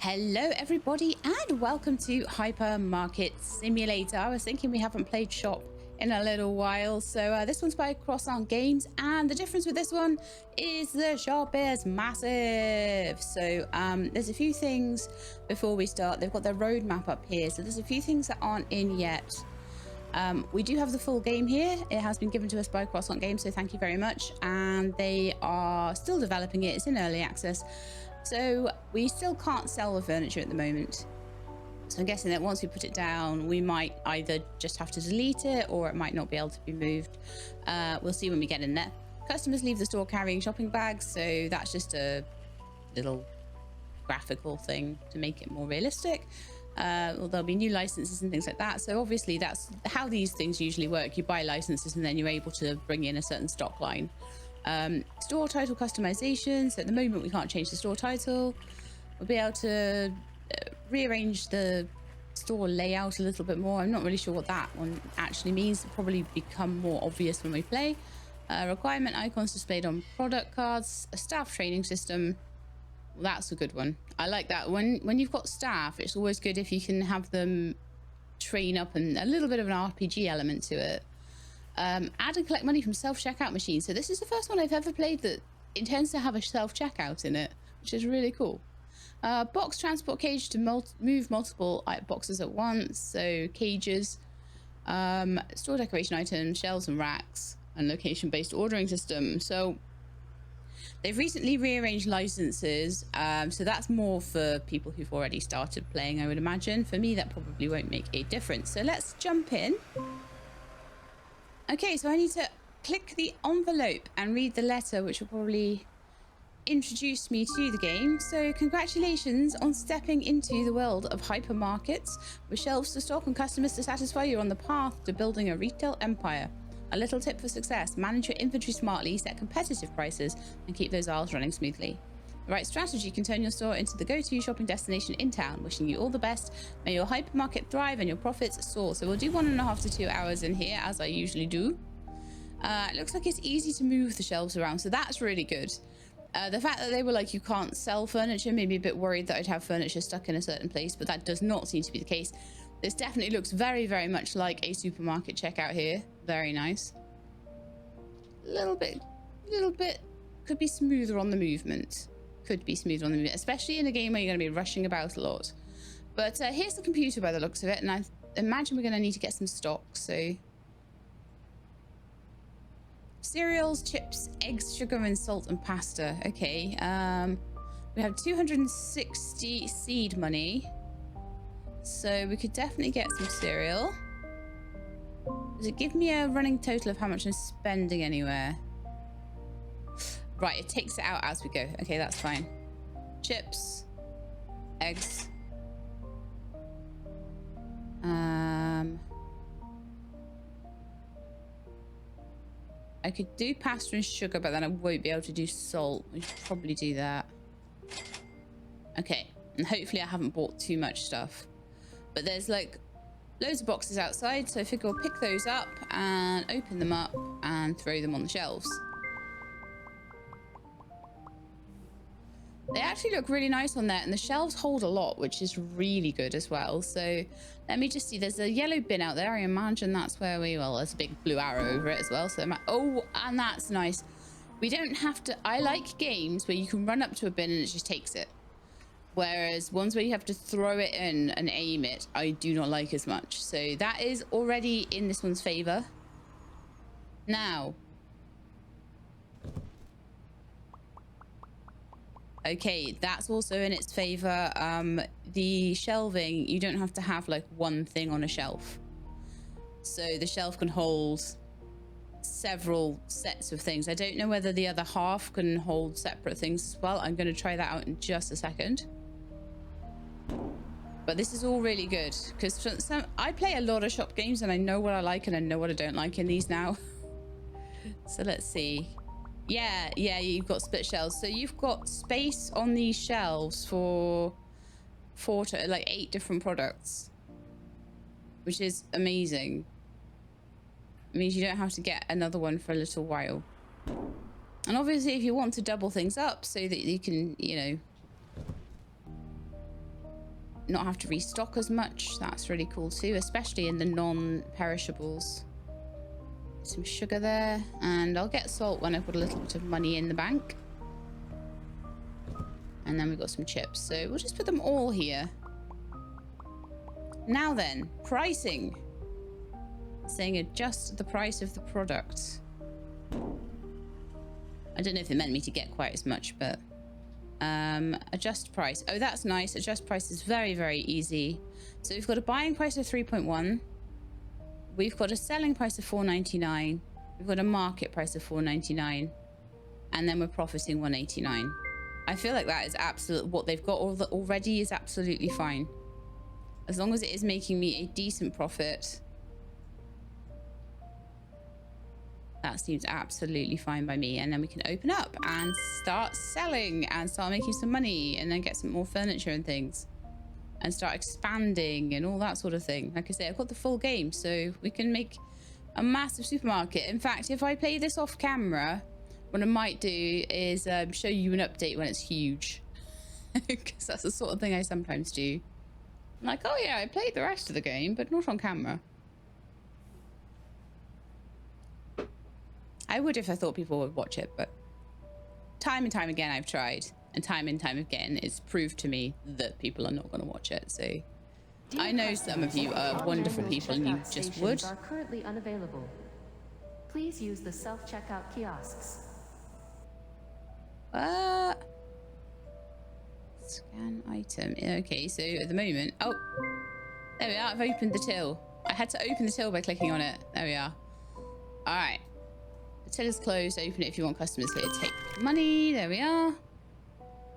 Hello everybody and welcome to Hypermarket Simulator. I was thinking we haven't played shop in a little while, so this one's by Croissant Games, and the difference with this one is the shop is massive. So there's a few things before we start. They've got their roadmap up here, so there's a few things that aren't in yet. We do have the full game here. It has been given to us by Croissant Games, so thank you very much, and they are still developing it. It's in early access. So we still can't sell the furniture at the moment. So I'm guessing that once we put it down, we might either just have to delete it or it might not be able to be moved. We'll see when we get in there. Customers leave the store carrying shopping bags. So that's just a little graphical thing to make it more realistic. Well, there'll be new licenses and things like that. So obviously that's how these things usually work. You buy licenses and then you're able to bring in a certain stock line. Store title customization. So at the moment we can't change the store title. We'll be able to rearrange the store layout a little bit more. I'm not really sure what that one actually means. It'll probably become more obvious when we play. Requirement icons displayed on product cards. A staff training system. Well, that's a good one. I like that. When you've got staff, it's always good if you can have them train up and a little bit of an RPG element to it. Add and collect money from self-checkout machines. So this is the first one I've ever played that intends to have a self-checkout in it, which is really cool. Box transport cage to move multiple boxes at once. So cages, store decoration items, shelves and racks, and location-based ordering system. So they've recently rearranged licenses. So that's more for people who've already started playing, I would imagine. For me, that probably won't make a difference. So let's jump in. Okay, so I need to click the envelope and read the letter, which will probably introduce me to the game. So congratulations on stepping into the world of hypermarkets. With shelves to stock and customers to satisfy, you're on the path to building a retail empire. A little tip for success: manage your inventory smartly, set competitive prices, and keep those aisles running smoothly. The right strategy can turn your store into the go-to shopping destination in town. Wishing you all the best. May your hypermarket thrive and your profits soar. So we'll do 1.5 to 2 hours in here, as I usually do. It looks like it's easy to move the shelves around, so that's really good. The fact that they were like, you can't sell furniture, made me a bit worried that I'd have furniture stuck in a certain place, but that does not seem to be the case. This definitely looks very, very much like a supermarket checkout here. Very nice. A little bit, could be smoother on the movement. Could be smoother on the movement, especially in a game where you're going to be rushing about a lot. But here's the computer by the looks of it, and I imagine we're going to need to get some stock. So cereals, chips, eggs, sugar and salt and pasta. Okay, we have 260 seed money, so we could definitely get some cereal. Does it give me a running total of how much I'm spending anywhere? Right, it takes it out as we go. Okay, that's fine. Chips, eggs. I could do pasta and sugar, but then I won't be able to do salt. We should probably do that. Okay, and hopefully I haven't bought too much stuff. But there's like loads of boxes outside, so I figure we'll pick those up and open them up and throw them on the shelves. They actually look really nice on there, and the shelves hold a lot, which is really good as well. So let me just see. There's a yellow bin out there. I imagine that's where we... Well, there's a big blue arrow over it as well. So oh, and that's nice. We don't have to... I like games where you can run up to a bin and it just takes it. Whereas ones where you have to throw it in and aim it, I do not like as much. So that is already in this one's favor. Now... Okay, that's also in its favor. The shelving, you don't have to have like one thing on a shelf. So the shelf can hold several sets of things. I don't know whether the other half can hold separate things as well. I'm going to try that out in just a second. But this is all really good because I play a lot of shop games and I know what I like and I know what I don't like in these now. So let's see. Yeah, you've got split shelves. So you've got space on these shelves for 8 different products, which is amazing. It means you don't have to get another one for a little while. And obviously if you want to double things up so that you can, you know, not have to restock as much. That's really cool too, especially in the non-perishables. Some sugar there, and I'll get salt when I put a little bit of money in the bank. And then we've got some chips, so we'll just put them all here. Now then, pricing. Saying adjust the price of the product. I don't know if it meant me to get quite as much, but adjust price. Oh, that's nice. Adjust price is very, very easy. So we've got a buying price of 3.1. We've got a selling price of 4.99. We've got a market price of 4.99, and then we're profiting 1.89. I feel like that is absolute. What they've got already is absolutely fine, as long as it is making me a decent profit. That seems absolutely fine by me. And then we can open up and start selling and start making some money, and then get some more furniture and things, and start expanding and all that sort of thing. Like I say, I've got the full game, so we can make a massive supermarket. In fact, if I play this off camera, what I might do is show you an update when it's huge, because that's the sort of thing I sometimes do. I'm like, oh yeah, I played the rest of the game, but not on camera. I would if I thought people would watch it, but time and time again I've tried, and time again it's proved to me that people are not going to watch it. So I know some of you are wonderful people and you just would. Are currently unavailable. Please use the self-checkout kiosks. Scan item. Okay, so at the moment, oh, there we are. I've opened the till. I had to open the till by clicking on it. There we are. All right. The till is closed. Open it if you want customers here. Take money. There we are.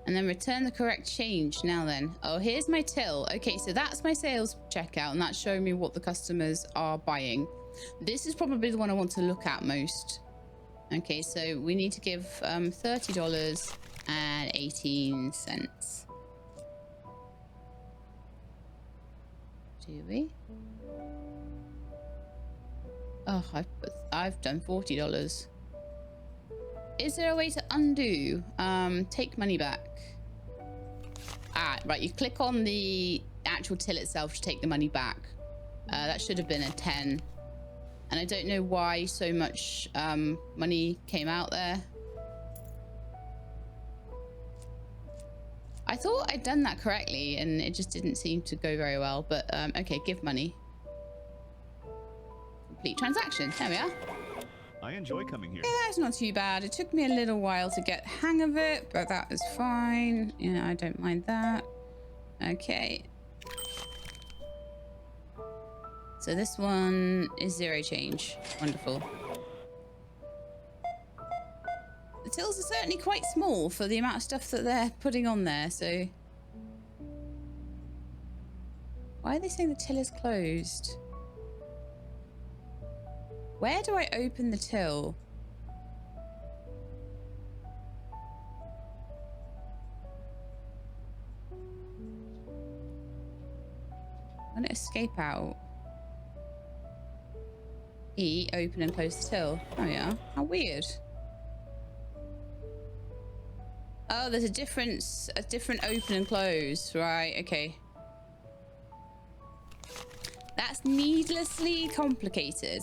And then return the correct change. Now then. Oh, here's my till. Okay, so that's my sales checkout, and that's showing me what the customers are buying. This is probably the one I want to look at most. Okay, so we need to give $30.18. Do we? Oh, I've done $40. Is there a way to undo? Take money back. Ah, right. You click on the actual till itself to take the money back. That should have been a 10. And I don't know why so much money came out there. I thought I'd done that correctly, and it just didn't seem to go very well. But okay, give money. Complete transaction. There we are. I enjoy coming here. Yeah, that's not too bad. It took me a little while to get the hang of it, but that is fine. Yeah, I don't mind that. Okay. So this one is 0 change. Wonderful. The tills are certainly quite small for the amount of stuff that they're putting on there, so... Why are they saying the till is closed? Where do I open the till? I'm gonna escape out. E, open and close the till. Oh yeah, how weird. Oh, there's a different open and close. Right, okay. That's needlessly complicated.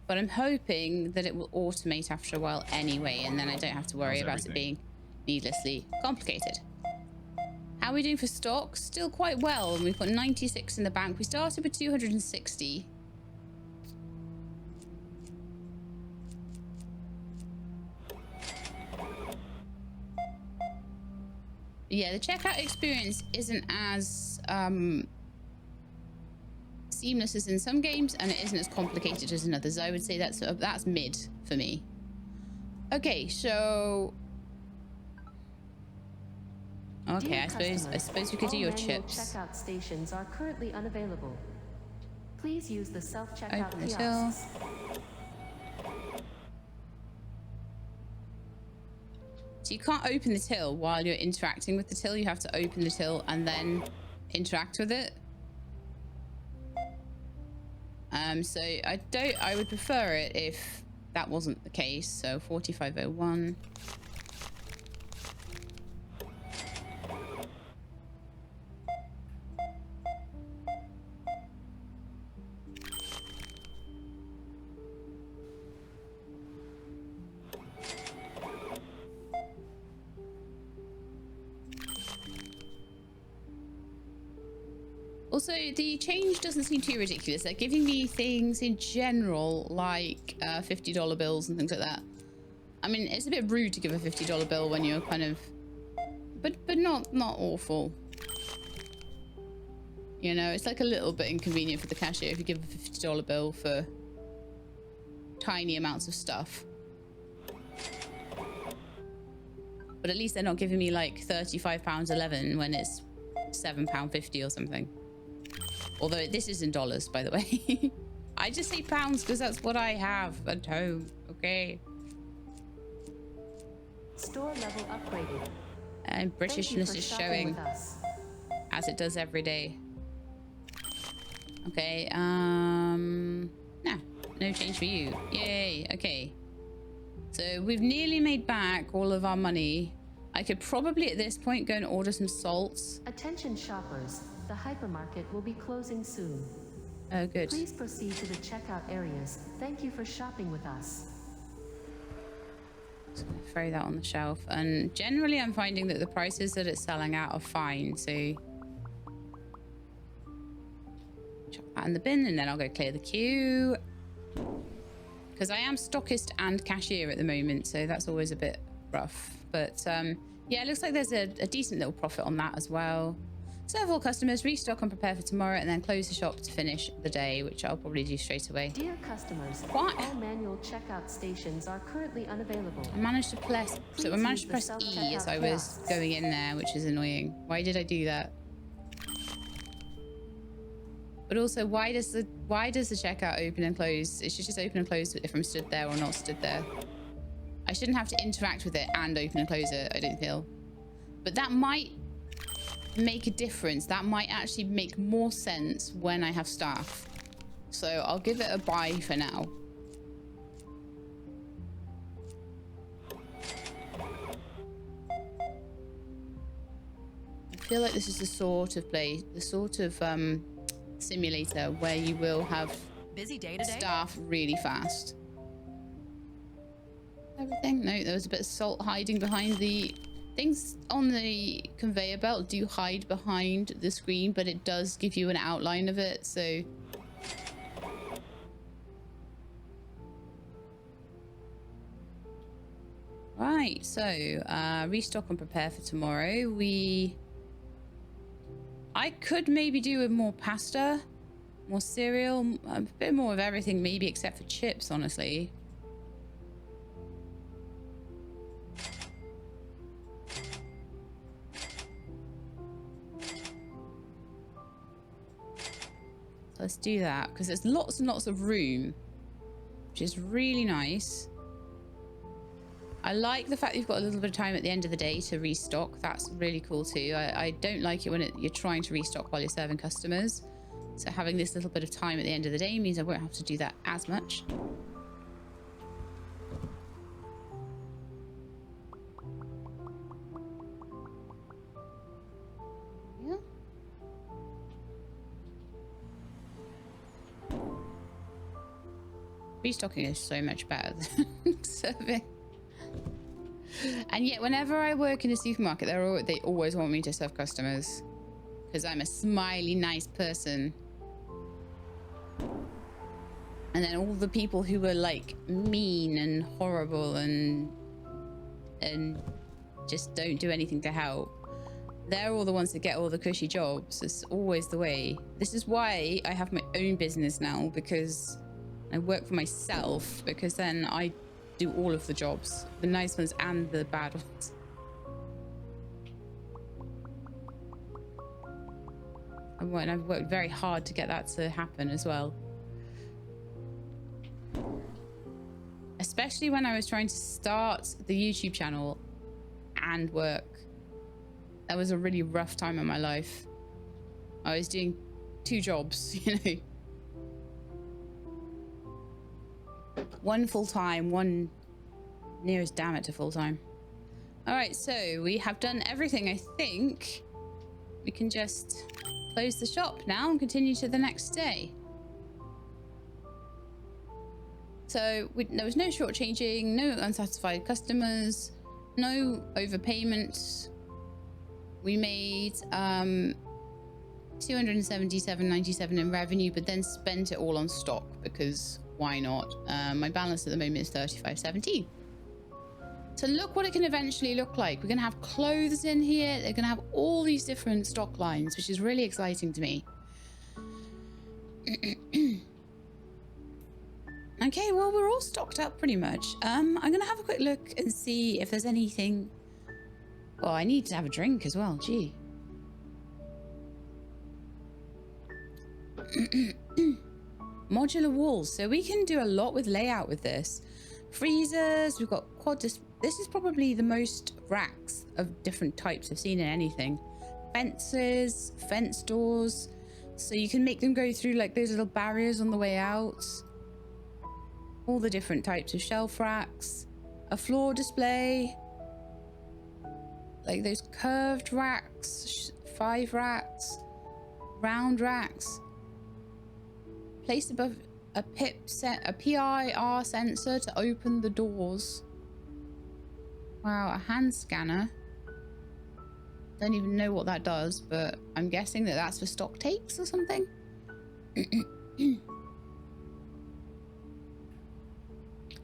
But I'm hoping that it will automate after a while anyway, and then I don't have to worry about it being needlessly complicated. How are we doing for stock? Still quite well. We've got 96 in the bank. We started with 260. Yeah, the checkout experience isn't as seamless as in some games, and it isn't as complicated as in others. I would say that's mid for me. Okay, so okay, I suppose we could do your chips. Checkout stations are currently unavailable. Please use the self-checkout Open the kiosks. till. So you can't open the till while you're interacting with the till. You have to open the till and then interact with it. So I would prefer it if that wasn't the case. So 4501. Also, the change doesn't seem too ridiculous. They're giving me things in general, like $50 bills and things like that. I mean, it's a bit rude to give a $50 bill when you're kind of... But not awful. You know, it's like a little bit inconvenient for the cashier if you give a $50 bill for tiny amounts of stuff. But at least they're not giving me like £35.11 when it's £7.50 or something. Although this is in dollars, by the way. I just say pounds because that's what I have at home. Okay. Store level upgraded. And Britishness is showing, as it does every day. Okay. No change for you. Yay. Okay. So we've nearly made back all of our money. I could probably at this point go and order some salts. Attention shoppers. The hypermarket will be closing soon. Oh, good. Please proceed to the checkout areas. Thank you for shopping with us. Just gonna throw that on the shelf. And generally, I'm finding that the prices that it's selling at are fine. So chuck that in the bin, and then I'll go clear the queue. Because I am stockist and cashier at the moment, so that's always a bit rough. But yeah, it looks like there's a decent little profit on that as well. Serve all customers, restock and prepare for tomorrow, and then close the shop to finish the day, which I'll probably do straight away. Dear customers, What? all manual checkout stations are currently unavailable. I managed to press E as I was going in there, which is annoying. Why did I do that? But also, why does the checkout open and close? It should just open and close if I'm stood there or not stood there. I shouldn't have to interact with it and open and close it, I don't feel. But that might make a difference. That might actually make more sense when I have staff. So I'll give it a buy for now. I feel like this is the sort of simulator where you will have busy day today. Staff really fast. Everything? No, there was a bit of salt hiding behind the things on the conveyor belt. Do hide behind the screen, but it does give you an outline of it, so right. So restock and prepare for tomorrow. I could maybe do with more pasta, more cereal, a bit more of everything, maybe except for chips, honestly. Let's do that, because there's lots and lots of room, which is really nice. I like the fact that you've got a little bit of time at the end of the day to restock. That's really cool too. I don't like it when you're trying to restock while you're serving customers. So having this little bit of time at the end of the day means I won't have to do that as much. Yeah. Restocking is so much better than serving. And yet whenever I work in a supermarket, they always want me to serve customers because I'm a smiley, nice person. And then all the people who were like mean and horrible and just don't do anything to help, they're all the ones that get all the cushy jobs. It's always the way. This is why I have my own business now, because I work for myself, because then I do all of the jobs, the nice ones and the bad ones. And I've worked very hard to get that to happen as well. Especially when I was trying to start the YouTube channel and work. That was a really rough time in my life. I was doing 2 jobs, you know. One full-time, one nearest damn it to full-time. All right, so we have done everything. I think we can just close the shop now and continue to the next day. So there was no shortchanging, no unsatisfied customers, no overpayments. We made 277.97 in revenue, but then spent it all on stock because why not? My balance at the moment is 35.17. So look what it can eventually look like. We're going to have clothes in here. They're going to have all these different stock lines, which is really exciting to me. Okay, well, we're all stocked up pretty much. I'm going to have a quick look and see if there's anything. Oh, I need to have a drink as well. Gee. Modular walls. So we can do a lot with layout with this. Freezers. We've got quad. This is probably the most racks of different types I've seen in anything. Fences, fence doors. So you can make them go through like those little barriers on the way out. All the different types of shelf racks. A floor display. Like those curved racks. 5 racks. Round racks. Placed above a PIR sensor to open the doors. Wow, a hand scanner. Don't even know what that does, but I'm guessing that that's for stock takes or something.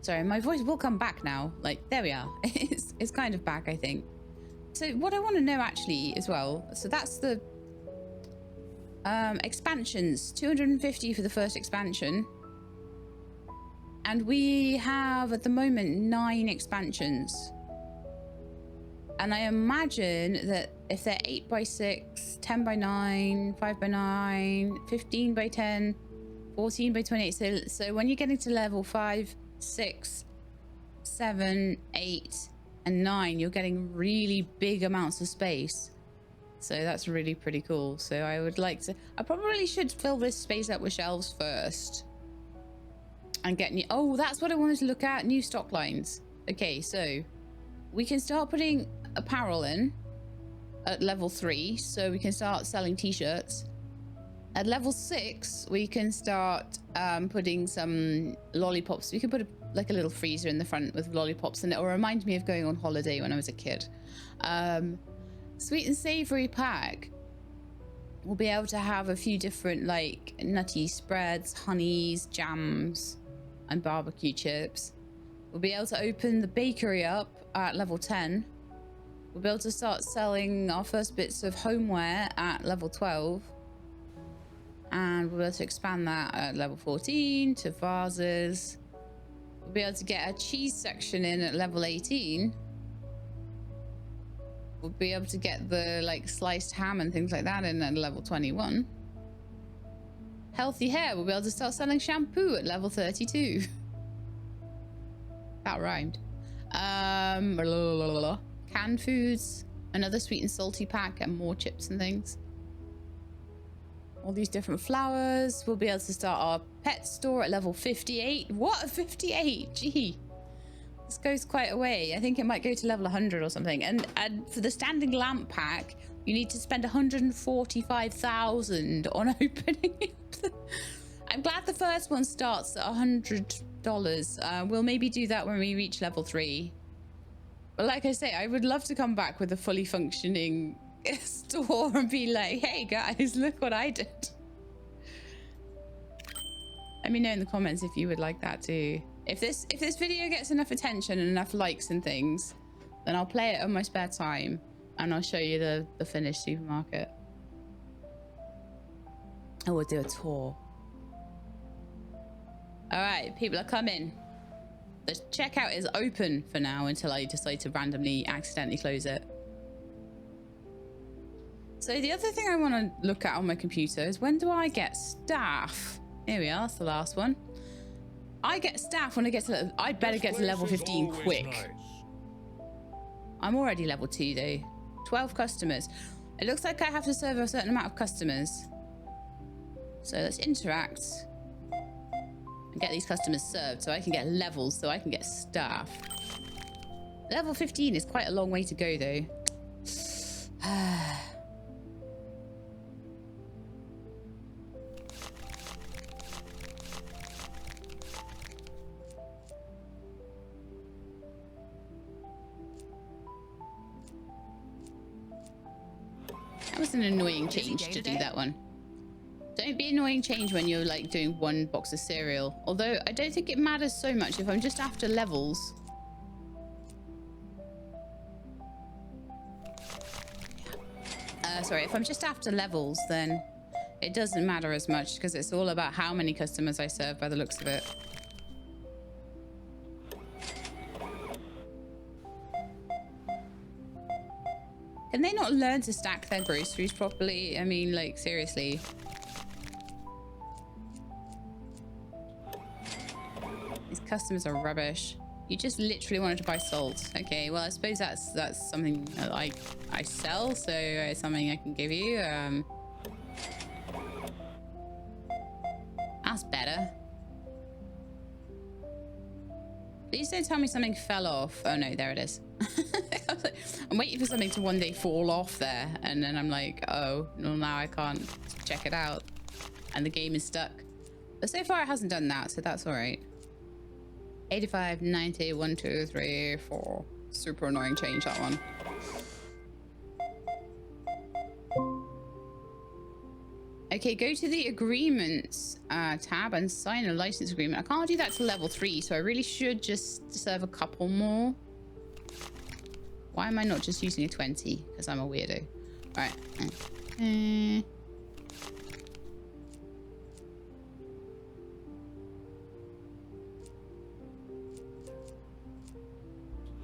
Sorry, my voice will come back now. Like, there we are. It's kind of back, I think. So what I want to know actually as well, so that's the expansions. 250 for the first expansion. And we have at the moment 9 expansions. And I imagine that if they're 8x6, 10x9, 5x9, 15x10, 14x28, so when you're getting to level 5, 6, 7, 8, and 9, you're getting really big amounts of space. So that's really pretty cool. So I would like to, I probably should fill this space up with shelves first. And get new, oh, that's what I wanted to look at, new stock lines. Okay, so we can start putting apparel in at level 3, so we can start selling t-shirts. At level 6, we can start putting some lollipops. We could put like a little freezer in the front with lollipops, and it will remind me of going on holiday when I was a kid. Sweet and savory pack. We'll be able to have a few different like nutty spreads, honeys, jams, and barbecue chips. We'll be able to open the bakery up at level 10. We'll be able to start selling our first bits of homeware at level 12. And we'll be able to expand that at level 14 to vases. We'll be able to get a cheese section in at level 18. We'll be able to get the like sliced ham and things like that in at level 21. Healthy hair, we'll be able to start selling shampoo at level 32. That rhymed. Canned foods, another sweet and salty pack, and more chips and things. All these different flowers. We'll be able to start our pet store at level 58. What? 58? Gee. This goes quite a way. I think it might go to level 100 or something. And for the standing lamp pack, you need to spend 145,000 on opening it. I'm glad the first one starts at $100. We'll maybe do that when we reach level 3. But like I say, I would love to come back with a fully functioning store and be like, hey guys, look what I did. Let me know in the comments if you would like that too. If this video gets enough attention and enough likes and things, then I'll play it on my spare time and I'll show you the finished supermarket. I will do a tour. All right, people are coming. The checkout is open for now until I decide to randomly accidentally close it. So the other thing I want to look at on my computer is, when do I get staff? Here we are, that's the last one. I get staff when I get to, I better get to level 15 quick. Nice. I'm already level 2 though. 12 customers. It looks like I have to serve a certain amount of customers. So let's interact. and get these customers served so I can get levels, so I can get staff. Level 15 is quite a long way to go, though. That was an annoying change to do that one. Don't be annoying change when you're like doing one box of cereal. Although I don't think it matters so much if I'm just after levels. Sorry, if I'm just after levels, then it doesn't matter as much because it's all about how many customers I serve by the looks of it. Can they not learn to stack their groceries properly? I mean, like, seriously. These customers are rubbish. You just literally wanted to buy salt. Okay, well, I suppose that's something that I sell, so it's something I can give you. That's better. Please don't tell me something fell off. Oh no, there it is. I'm waiting for something to one day fall off there, and then I'm like, oh, well, now I can't check it out. And the game is stuck. But so far it hasn't done that, so that's all right. 85, 90, 1, 2, 3, 4. Super annoying change, that one. Okay, go to the agreements tab and sign a license agreement. I can't do that to level 3, so I really should just serve a couple more. Why am I not just using a 20? Because I'm a weirdo. All right.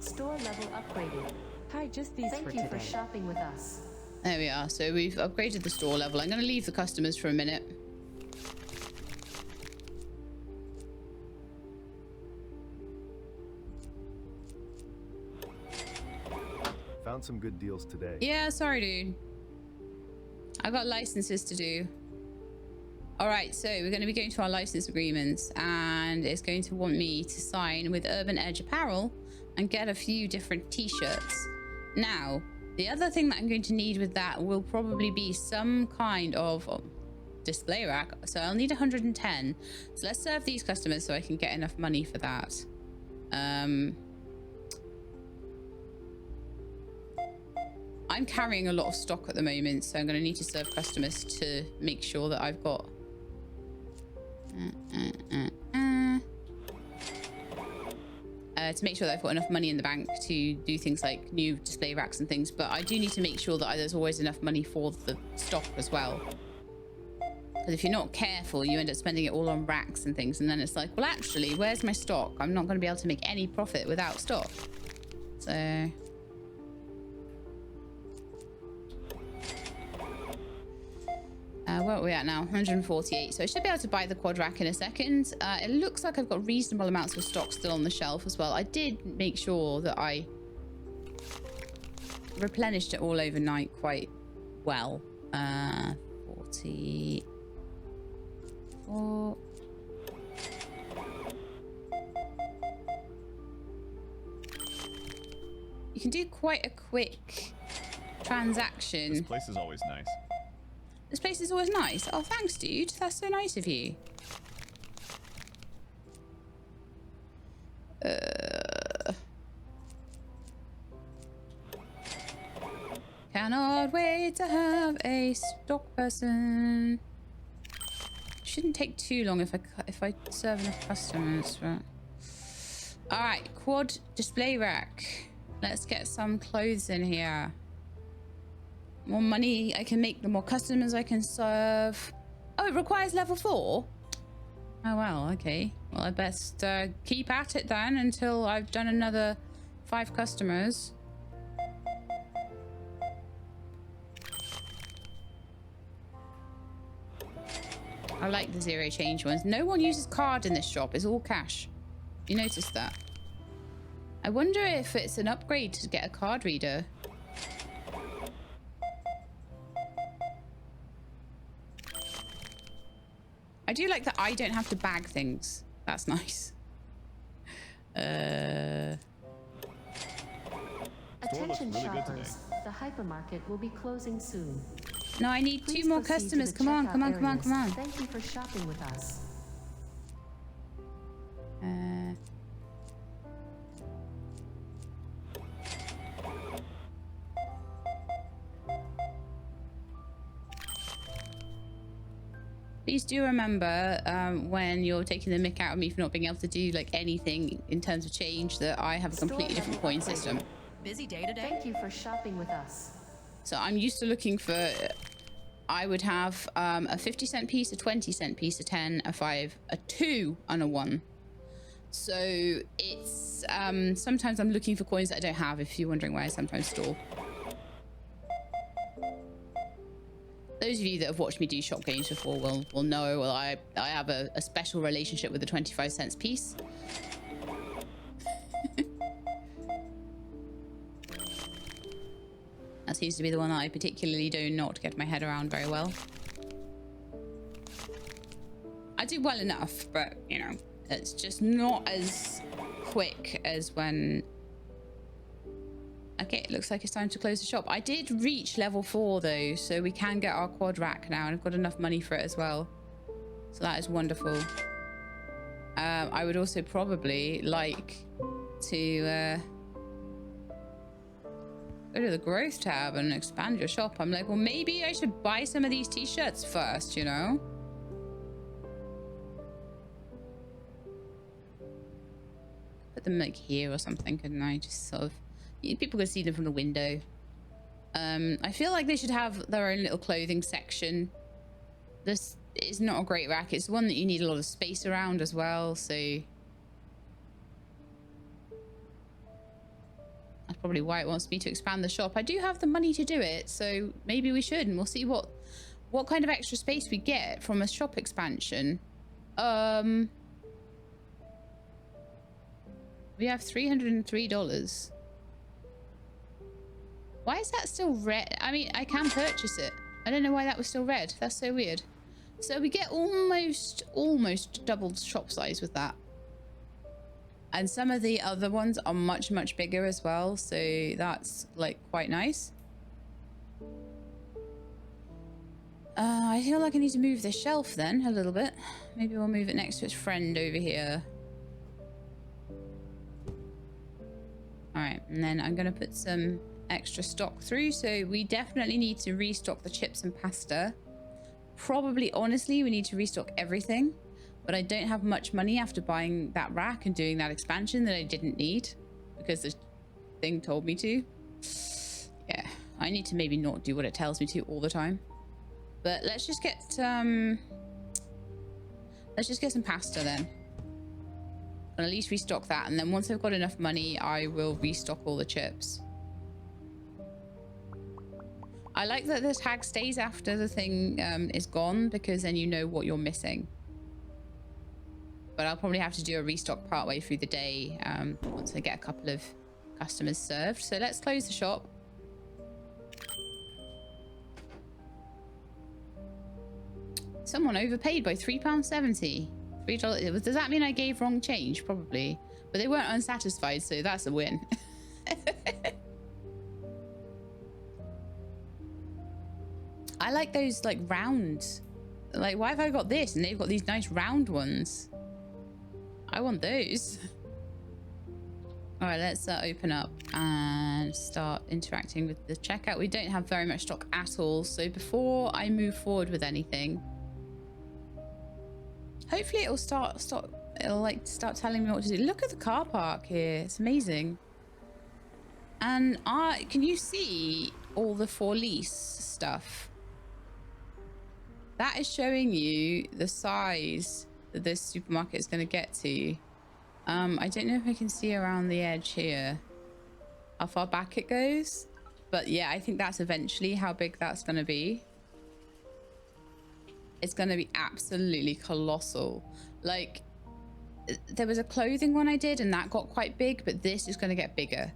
Store level upgraded. Hi, just these Thank for you today. for shopping with us. There we are. So we've upgraded the store level. I'm going to leave the customers for a minute. Found some good deals today. Yeah, sorry, dude. I got licenses to do. All right, so we're going to be going to our license agreements, and it's going to want me to sign with Urban Edge Apparel and get a few different t-shirts. Now, the other thing that I'm going to need with that will probably be some kind of display rack. So I'll need 110. So let's serve these customers so I can get enough money for that. I'm carrying a lot of stock at the moment, so I'm going to need to serve customers to make sure that I've got to make sure that I've got enough money in the bank to do things like new display racks and things. But I do need to make sure that there's always enough money for the stock as well. Because if you're not careful, you end up spending it all on racks and things, and then it's like, well, actually, where's my stock? I'm not going to be able to make any profit without stock. So where are we at now? 148. So I should be able to buy the quad rack in a second. It looks like I've got reasonable amounts of stock still on the shelf as well. I did make sure that I replenished it all overnight quite well. 44. You can do quite a quick transaction. This place is always nice. This place is always nice. Oh, thanks, dude. That's so nice of you. Cannot wait to have a stock person. Shouldn't take too long if I serve enough customers, right? All right, quad display rack. Let's get some clothes in here. More money I can make, the more customers I can serve. Oh, it requires level 4? Oh, well, okay. Well, I best keep at it then until I've done another 5 customers. I like the zero change ones. No one uses card in this shop. It's all cash. You noticed that? I wonder if it's an upgrade to get a card reader. I do like that I don't have to bag things. That's nice. Attention really good shoppers, the hypermarket will be closing soon. No, I need Please 2 more proceed to customers. the Come on, checkout come on, come on, areas. come on. Thank you for shopping with us. Please do remember when you're taking the mick out of me for not being able to do like anything in terms of change that I have a completely different coin system. Busy day today? Thank you for shopping with us. So I'm used to looking for, I would have a 50-cent piece, a 20-cent piece, a 10, a 5, a 2, and a 1. So it's, sometimes I'm looking for coins that I don't have, if you're wondering why I sometimes store. Those of you that have watched me do shop games before will know, well, I have a special relationship with the 25 cents piece. That seems to be the one that I particularly do not get my head around very well. I do well enough, but, you know, it's just not as quick as when... Okay, it looks like it's time to close the shop. I did reach level 4 though, so we can get our quad rack now, and I've got enough money for it as well. So that is wonderful. I would also probably like to go to the growth tab and expand your shop. I'm like, well, maybe I should buy some of these t-shirts first, you know? Put them like here or something, couldn't I? Just sort of... People can see them from the window. I feel like they should have their own little clothing section. This is not a great rack. It's one that you need a lot of space around as well, so... That's probably why it wants me to expand the shop. I do have the money to do it, so maybe we should, and we'll see what kind of extra space we get from a shop expansion. We have $303. Why is that still red? I mean, I can purchase it. I don't know why that was still red. That's so weird. So we get almost doubled shop size with that. And some of the other ones are much bigger as well. So that's like quite nice. I feel like I need to move this shelf then a little bit. Maybe we'll move it next to its friend over here. All right, and then I'm going to put some extra stock through, so we definitely need to restock the chips and pasta. Probably, honestly, we need to restock everything, but I don't have much money after buying that rack and doing that expansion that I didn't need because the thing told me to. Yeah, I need to maybe not do what it tells me to all the time. But let's just get some pasta then, and at least restock that, and then once I've got enough money I will restock all the chips. I like that the tag stays after the thing is gone, because then you know what you're missing. But I'll probably have to do a restock partway through the day once I get a couple of customers served. So let's close the shop. Someone overpaid by £3.70. $3. Does that mean I gave wrong change? Probably. But they weren't unsatisfied, so that's a win. I like those like round, like why have I got this and they've got these nice round ones? I want those. All right, let's open up and start interacting with the checkout. We don't have very much stock at all, so before I move forward with anything, hopefully it'll start telling me what to do. Look at the car park here, it's amazing. And can you see all the for lease stuff? That is showing you the size that this supermarket is going to get to. I don't know if I can see around the edge here how far back it goes, but yeah, I think that's eventually how big that's going to be. It's going to be absolutely colossal. Like, there was a clothing one I did and that got quite big, but this is going to get bigger,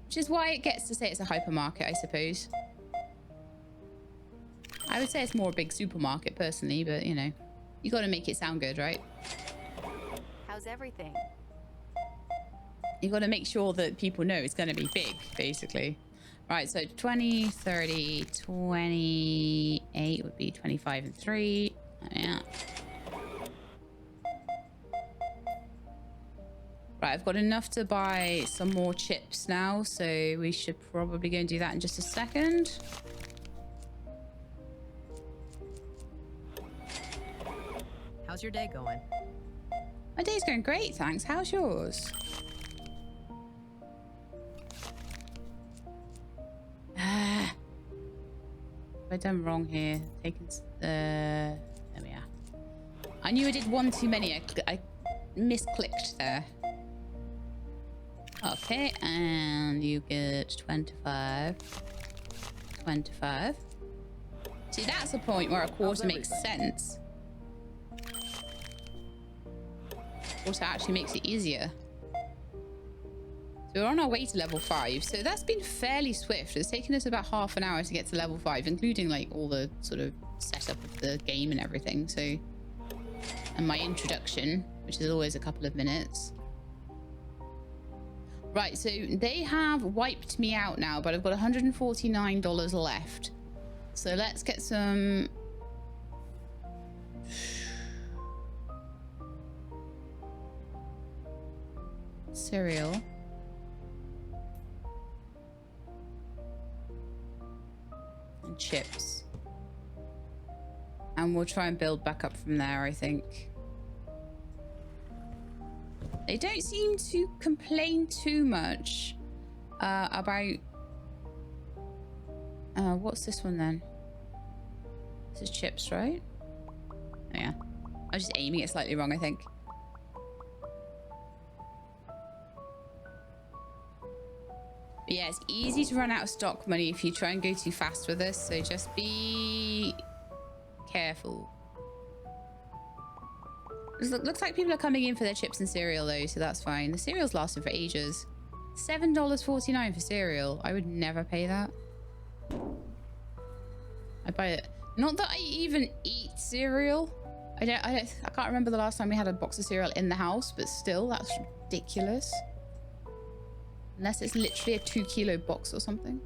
which is why it gets to say it's a hypermarket, I suppose. I would say it's more a big supermarket personally, but you know, you got to make it sound good, right? how's everything? You got to make sure that people know it's going to be big, basically. Right, so 20, 30, 28 would be 25 and 3. Yeah. Right, I've got enough to buy some more chips now, so we should probably go and do that in just a second. How's your day going? My day's going great, thanks. How's yours? What have I done wrong here? Taken there we are. I knew I did one too many. I misclicked there. Okay, and you get 25. 25. See, that's a point where a quarter makes sense. Quarter actually makes it easier. So we're on our way to level 5. So that's been fairly swift. It's taken us about half an hour to get to level 5, including like all the sort of setup of the game and everything. So, and my introduction, which is always a couple of minutes. Right, so they have wiped me out now, but I've got $149 left. So let's get some... cereal. And chips. And we'll try and build back up from there, I think. They don't seem to complain too much about... what's this one then? This is chips, right? Oh, yeah. I was just aiming it slightly wrong, I think. But yeah, it's easy to run out of stock money if you try and go too fast with this, so just be careful. It looks like people are coming in for their chips and cereal though, so that's fine. The cereal's lasted for ages. $7.49 for cereal. I would never pay that. I'd buy it. Not that I even eat cereal. I can't remember the last time we had a box of cereal in the house, but still, that's ridiculous. Unless it's literally a 2-kilo box or something.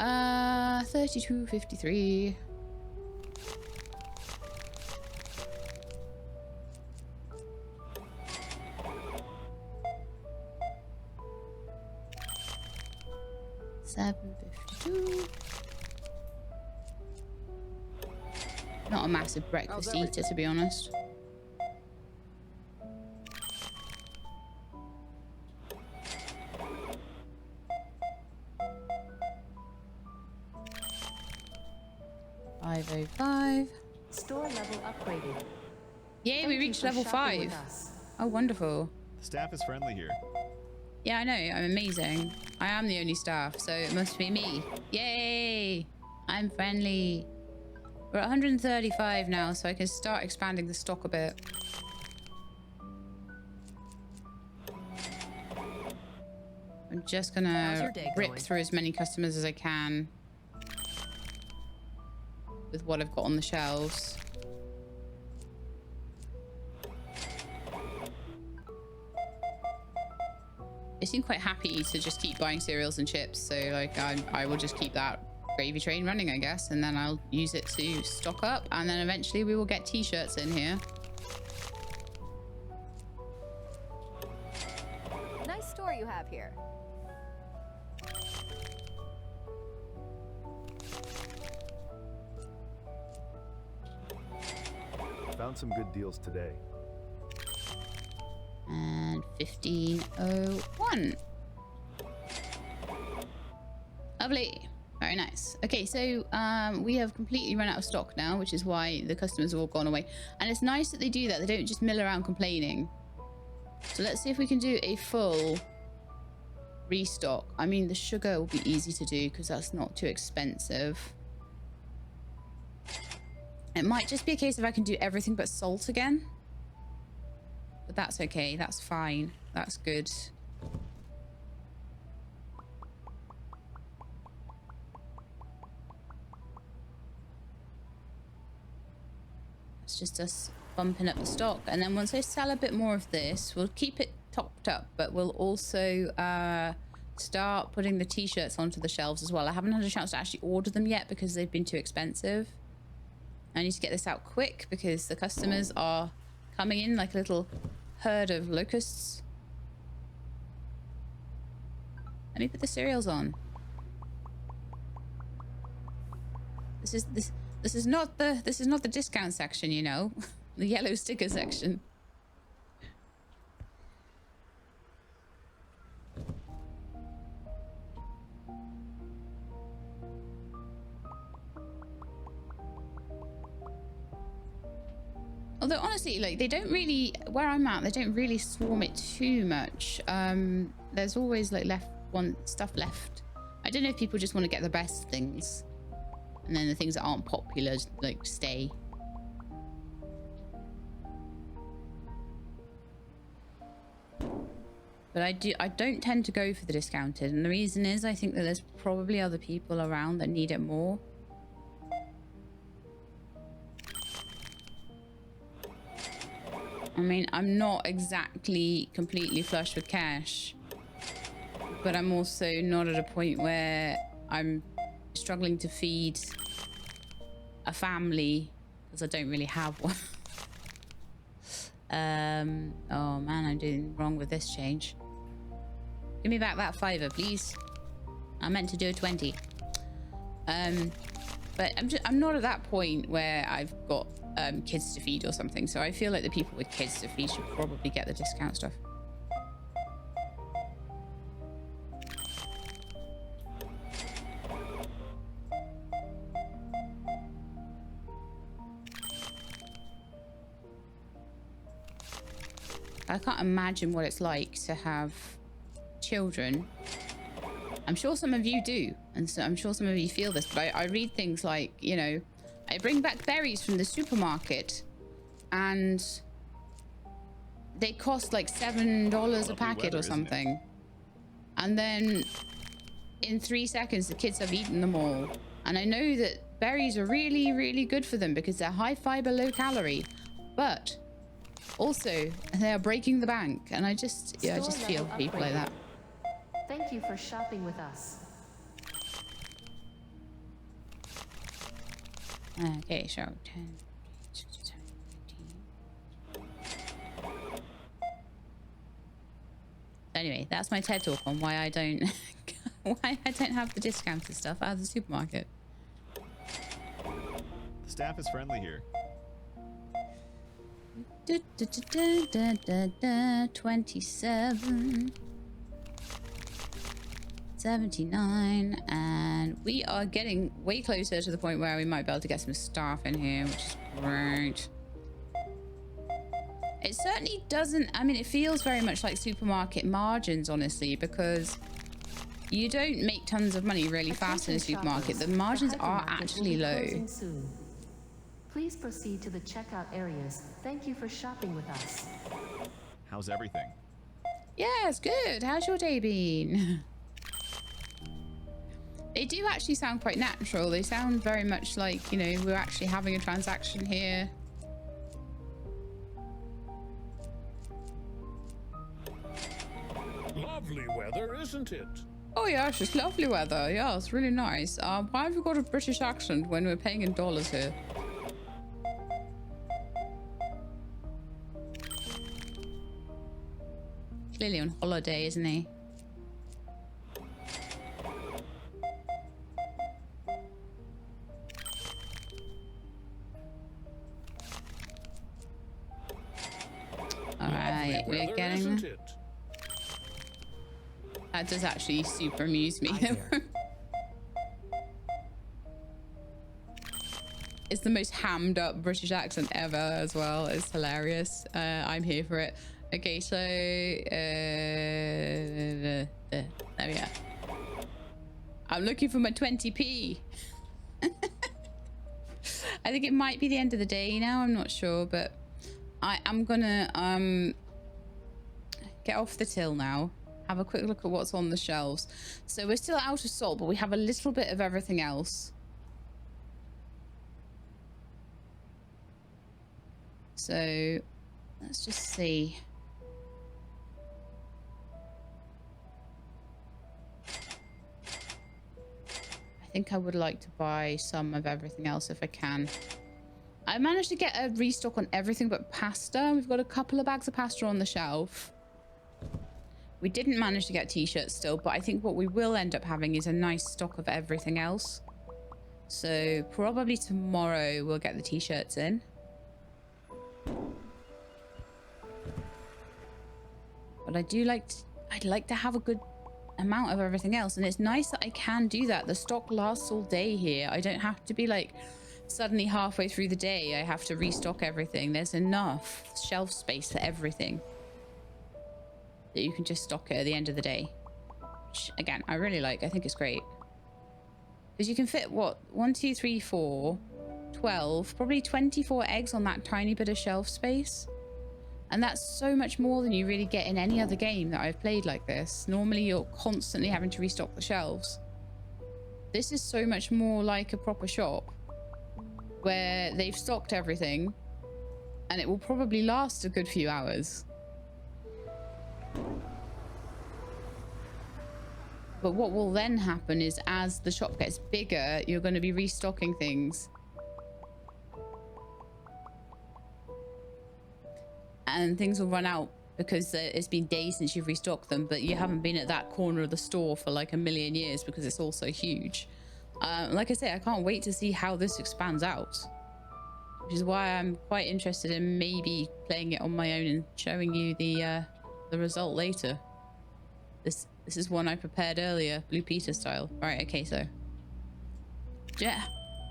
32.53. $7.52. Not a massive breakfast eater, to be honest. $5.05. Store level upgraded. Yay, Thank we you reached for level shopping 5. with us. Oh, wonderful. The staff is friendly here. Yeah, I know. I'm amazing. I am the only staff, so it must be me. Yay! I'm friendly. We're at 135 now, so I can start expanding the stock a bit. I'm just gonna rip through as many customers as I can with what I've got on the shelves. They seem quite happy to just keep buying cereals and chips, so like I will just keep that gravy train running, I guess, and then I'll use it to stock up, and then eventually we will get t-shirts in here. Nice store you have here. Found some good deals today. And 1501. Lovely. Very nice. Okay, so we have completely run out of stock now, which is why the customers have all gone away. And it's nice that they do that. They don't just mill around complaining. So let's see if we can do a full restock. I mean, the sugar will be easy to do because that's not too expensive. It might just be a case of I can do everything but salt again. But that's okay. That's fine. That's good. It's just us bumping up the stock. And then once I sell a bit more of this, we'll keep it topped up, but we'll also start putting the t-shirts onto the shelves as well. I haven't had a chance to actually order them yet because they've been too expensive. I need to get this out quick because the customers are coming in like a little herd of locusts. Let me put the cereals on. This is not the discount section, you know. The yellow sticker section. Although honestly, like, they don't really, where I'm at, they don't really swarm it too much. There's always like stuff left. I don't know if people just want to get the best things, and then the things that aren't popular like stay. But I don't tend to go for the discounted, and the reason is I think that there's probably other people around that need it more. I mean, I'm not exactly completely flush with cash, but I'm also not at a point where I'm struggling to feed a family because I don't really have one. Oh man, I'm doing wrong with this change. Give me back that $5, please. I meant to do a 20. But I'm not at that point where I've got kids to feed or something, so I feel like the people with kids to feed should probably get the discount stuff. I can't imagine what it's like to have children. I'm sure some of you do, and so I'm sure some of you feel this, but I read things like, you know, I bring back berries from the supermarket and they cost like $7 a packet or something. And then in 3 seconds, the kids have eaten them all. And I know that berries are really, really good for them because they're high fiber, low calorie, but also they are breaking the bank. And I just feel people like that. Thank you for shopping with us. Okay, so 10, 16, 17, 18. Anyway, that's my TED talk on why I don't have the discounted stuff out of the supermarket. The staff is friendly here. 27, 79, and we are getting way closer to the point where we might be able to get some staff in here, which is great. It certainly doesn't, I mean, it feels very much like supermarket margins, honestly, because you don't make tons of money really fast in a supermarket. The margins are actually low. Please proceed to the checkout areas. Thank you for shopping with us. How's everything? Yeah, it's good. How's your day been? They do actually sound quite natural. They sound very much like, you know, we're actually having a transaction here. Lovely weather, isn't it? Oh yeah, it's just lovely weather. Yeah, it's really nice. Why have you got a British accent when we're paying in dollars here? Clearly on holiday, isn't he? Alright, we're getting... That does actually super amuse me. It's the most hammed up British accent ever as well. It's hilarious. I'm here for it. Okay, so there we are. I'm looking for my 20p. I think it might be the end of the day now. I'm not sure, but I'm gonna get off the till now. Have a quick look at what's on the shelves. So we're still out of salt, but we have a little bit of everything else. So let's just see. I think I would like to buy some of everything else if I can. I managed to get a restock on everything but pasta. We've got a couple of bags of pasta on the shelf. We didn't manage to get t-shirts still, but I think what we will end up having is a nice stock of everything else. So probably tomorrow we'll get the t-shirts in. But I'd like to have a good amount of everything else, and it's nice that I can do that. The stock lasts all day here. I don't have to be like suddenly halfway through the day I have to restock everything. There's enough shelf space for everything that you can just stock it at the end of the day, which again I really like. I think it's great because you can fit what 1 2 3 4 12 probably 24 eggs on that tiny bit of shelf space. And that's so much more than you really get in any other game that I've played like this. Normally you're constantly having to restock the shelves. This is so much more like a proper shop where they've stocked everything and it will probably last a good few hours. But what will then happen is as the shop gets bigger, you're going to be restocking things. And things will run out because it's been days since you've restocked them, but you haven't been at that corner of the store for like a million years because it's all so huge. Like I say, I can't wait to see how this expands out, which is why I'm quite interested in maybe playing it on my own and showing you the result later. This is one I prepared earlier, Blue Peter style. Right, okay, so yeah,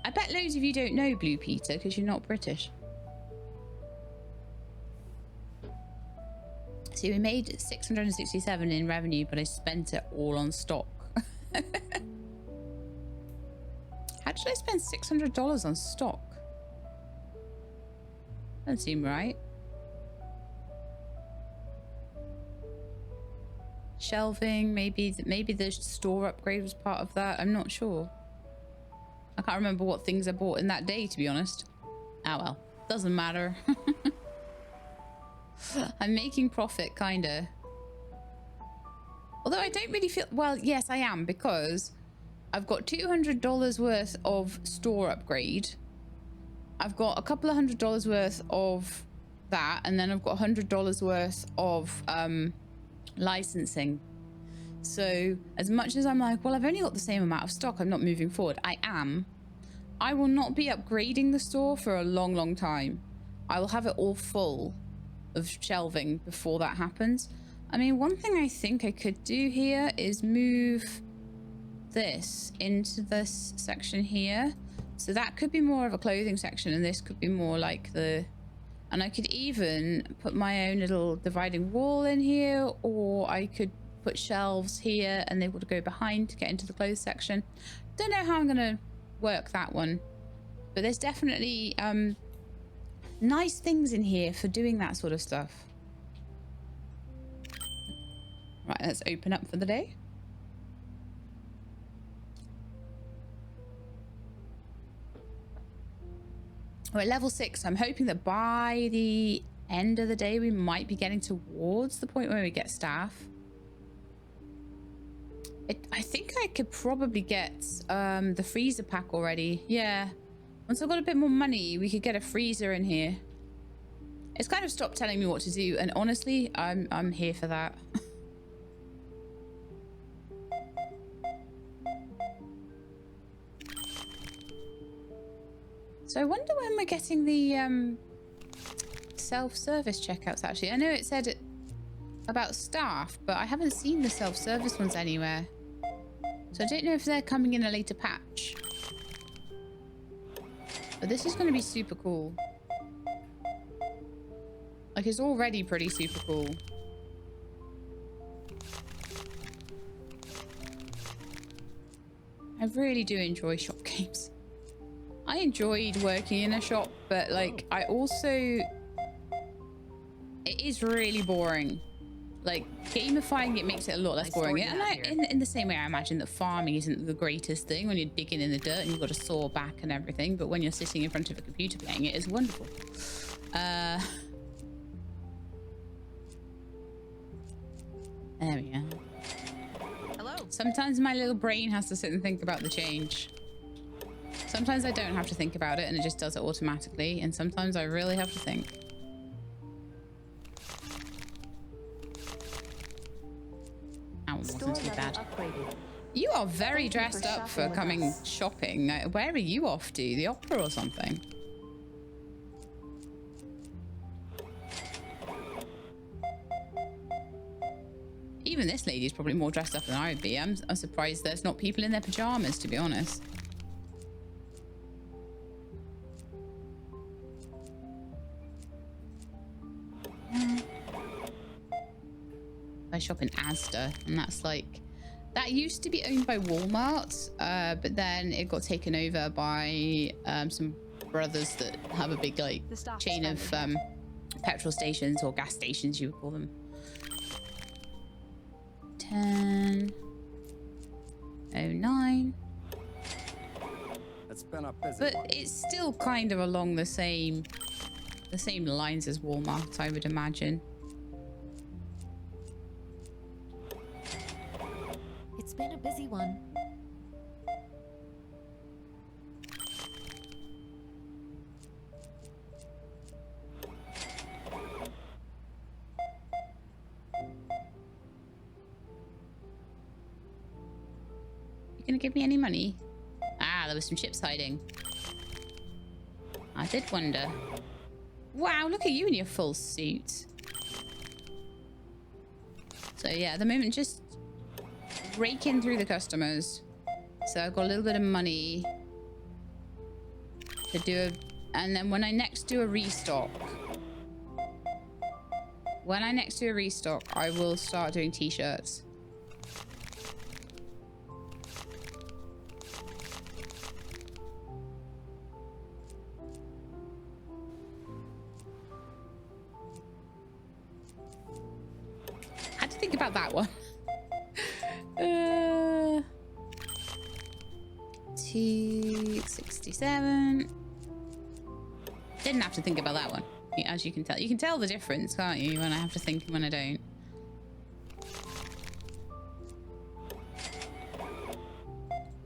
I bet loads of you don't know Blue Peter because you're not British. See, we made 667 in revenue, but I spent it all on stock. How did I spend $600 on stock? Doesn't seem right. Shelving, maybe the store upgrade was part of that. I'm not sure. I can't remember what things I bought in that day, to be honest. Ah, well, doesn't matter. I'm making profit, kinda. Although I don't really feel... Well, yes, I am, because I've got $200 worth of store upgrade. I've got a couple of $100 worth of that, and then I've got $100 worth of licensing. So as much as I'm like, well, I've only got the same amount of stock, I'm not moving forward. I will not be upgrading the store for a long time. I will have it all full of shelving before that happens. I mean, one thing I think I could do here is move this into this section here. So that could be more of a clothing section, and this could be more like the... And I could even put my own little dividing wall in here, or I could put shelves here and they would go behind to get into the clothes section. Don't know how I'm gonna work that one, but there's definitely nice things in here for doing that sort of stuff. Right, let's open up for the day. We're at level 6. I'm hoping that by the end of the day we might be getting towards the point where we get staff. I think I could probably get the freezer pack already. Yeah. Once I've got a bit more money, we could get a freezer in here. It's kind of stopped telling me what to do, and honestly, I'm here for that. So I wonder when we're getting the self-service checkouts, actually. I know it said about staff, but I haven't seen the self-service ones anywhere. So I don't know if they're coming in a later patch. But this is going to be super cool. Like, it's already pretty super cool. I really do enjoy shop games. I enjoyed working in a shop, but like, I also... It is really boring. Like, gamifying it makes it a lot less boring. And in the same way, I imagine that farming isn't the greatest thing when you're digging in the dirt and you've got a saw back and everything. But when you're sitting in front of a computer playing it, it's wonderful. There we go. Hello. Sometimes my little brain has to sit and think about the change. Sometimes I don't have to think about it and it just does it automatically. And sometimes I really have to think. That one Store wasn't too level bad. upgraded. You are very Thank you dressed for up for shopping with coming us. shopping. Where are you off to? The opera or something? Even this lady's probably more dressed up than I would be. I'm surprised there's not people in their pajamas, to be honest. I shop in Asda, and that's like... That used to be owned by Walmart, but then it got taken over by some brothers that have a big like The stock's chain of friendly. petrol stations or gas stations, you would call them. 10:09. It's been a busy But one. it's still kind of along the same lines as Walmart, I would imagine. It's been a busy one. You gonna give me any money? Ah, there was some chips hiding. I did wonder. Wow, look at you in your full suit. So yeah, at the moment, just raking through the customers. So I've got a little bit of money to do a... And then when I next do a restock... I will start doing t-shirts. Had to think about that one. 267. Didn't have to think about that one. As you can tell the difference, can't you, when I have to think and when I don't.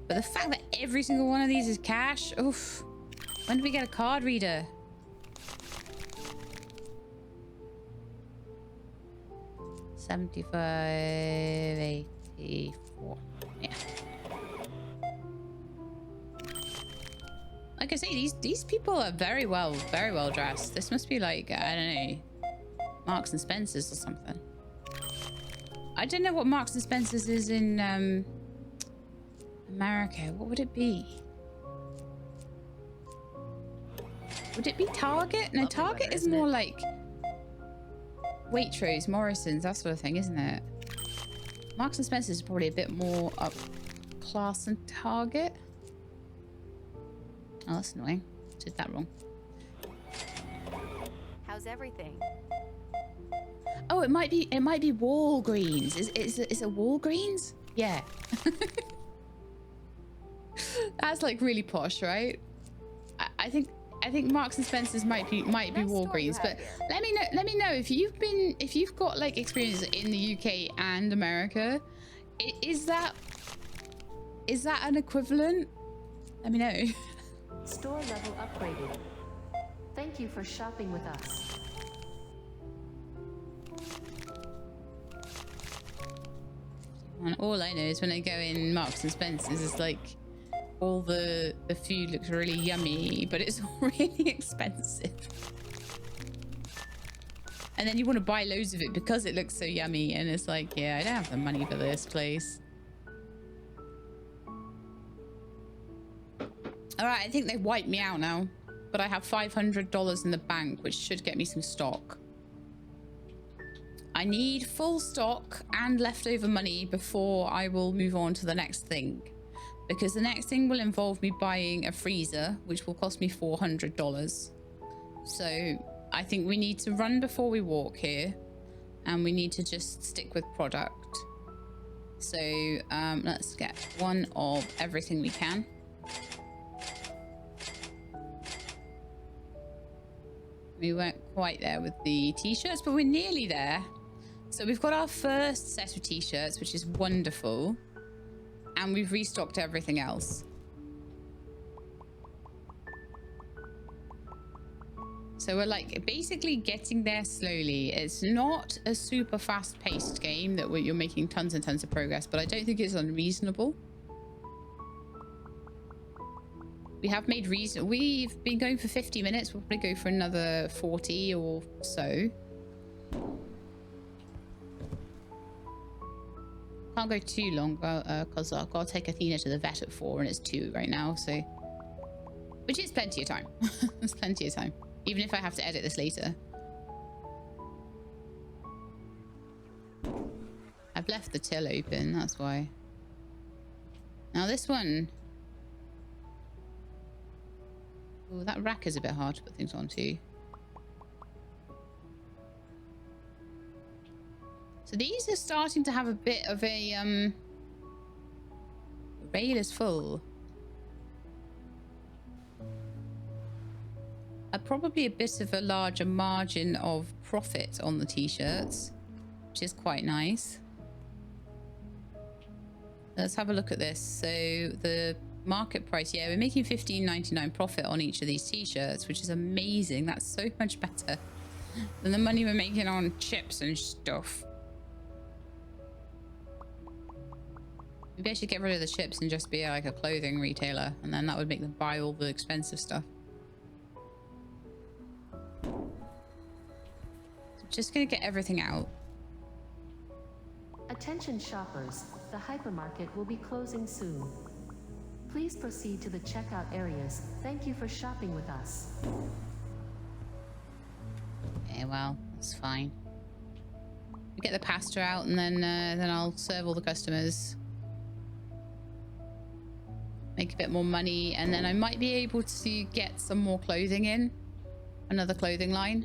But the fact that every single one of these is cash, oof. When did we get a card reader? $75, $84. Yeah. Like I say, these people are very well dressed. This must be like, I don't know, Marks and Spencer's or something. I don't know what Marks and Spencer's is in America. What would it be? Would it be Target? No, Lovely Target weather, is isn't more it? like Waitrose, Morrison's, that sort of thing, isn't it? Marks and Spencer's is probably a bit more up class than Target. Oh, that's annoying. Did that wrong. How's everything? Oh, it might be Walgreens. Is it Walgreens? Yeah. That's like really posh, right? I think Marks and Spencer's might be Nice store you Walgreens, have but here. let me know if you've got like experience in the UK and America. Is that an equivalent? Let me know. Store level upgraded. Thank you for shopping with us. And all I know is when I go in Marks and Spencer's, it's like all the food looks really yummy, but it's really expensive. And then you want to buy loads of it because it looks so yummy, and it's like, yeah, I don't have the money for this place. All right, I think they've wiped me out now, but I have $500 in the bank, which should get me some stock. I need full stock and leftover money before I will move on to the next thing, because the next thing will involve me buying a freezer, which will cost me $400. So I think we need to run before we walk here, and we need to just stick with product. So let's get one of everything we can. We weren't quite there with the t-shirts, but we're nearly there. So we've got our first set of t-shirts, which is wonderful. And we've restocked everything else. So we're like basically getting there slowly. It's not a super fast-paced game that you're making tons and tons of progress, but I don't think it's unreasonable. We have made reason. We've been going for 50 minutes. We'll probably go for another 40 or so. Can't go too long because I've got to take Athena to the vet at 4 and it's 2 right now. So, which is plenty of time. There's plenty of time. Even if I have to edit this later. I've left the till open, that's why. Now this one. Oh, that rack is a bit hard to put things onto. So these are starting to have a bit of a rail is full. Probably a bit of a larger margin of profit on the t-shirts, which is quite nice. Let's have a look at this. So the market price, yeah, we're making $15.99 profit on each of these t-shirts, which is amazing. That's so much better than the money we're making on chips and stuff. Maybe I should get rid of the chips and just be like a clothing retailer, and then that would make them buy all the expensive stuff. Just gonna get everything out. Attention shoppers, the hypermarket will be closing soon. Please proceed to the checkout areas. Thank you for shopping with us. Okay, well, that's fine. We get the pasta out and then I'll serve all the customers. Make a bit more money, and then I might be able to get some more clothing in. Another clothing line.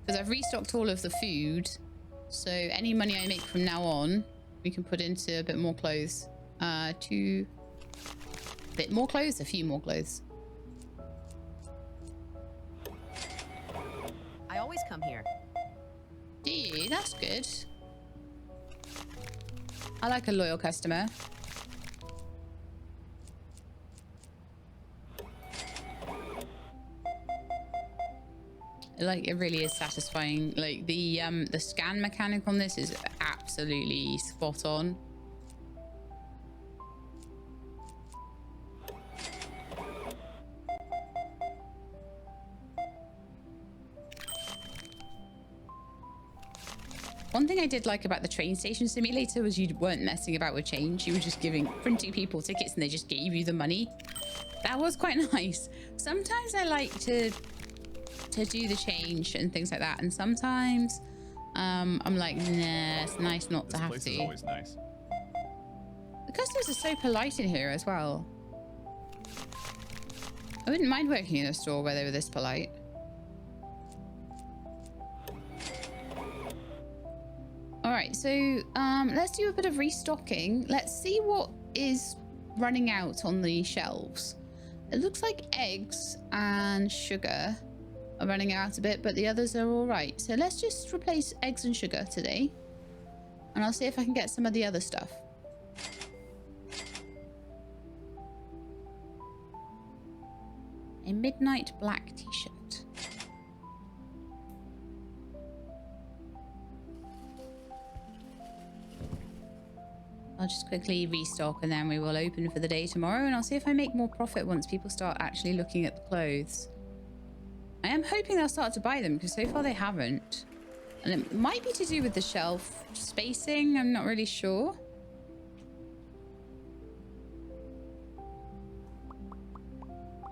Because I've restocked all of the food, so any money I make from now on, we can put into a bit more clothes. A bit more clothes, a few more clothes. I always come here. Do you? That's good. I like a loyal customer. Like, it really is satisfying. Like the scan mechanic on this is absolutely spot on. One thing I did like about the train station simulator was you weren't messing about with change. You were just printing people tickets and they just gave you the money. That was quite nice. Sometimes I like to do the change and things like that, and sometimes I'm like, nah, it's nice not to have to. This place is always nice. The customers are so polite in here as well. I wouldn't mind working in a store where they were this polite. All right, so let's do a bit of restocking. Let's see what is running out on the shelves. It looks like eggs and sugar are running out a bit, but the others are all right. So let's just replace eggs and sugar today, and I'll see if I can get some of the other stuff. A midnight black t-shirt. I'll just quickly restock and then we will open for the day tomorrow, and I'll see if I make more profit once people start actually looking at the clothes. I am hoping they'll start to buy them because so far they haven't. And it might be to do with the shelf spacing. I'm not really sure.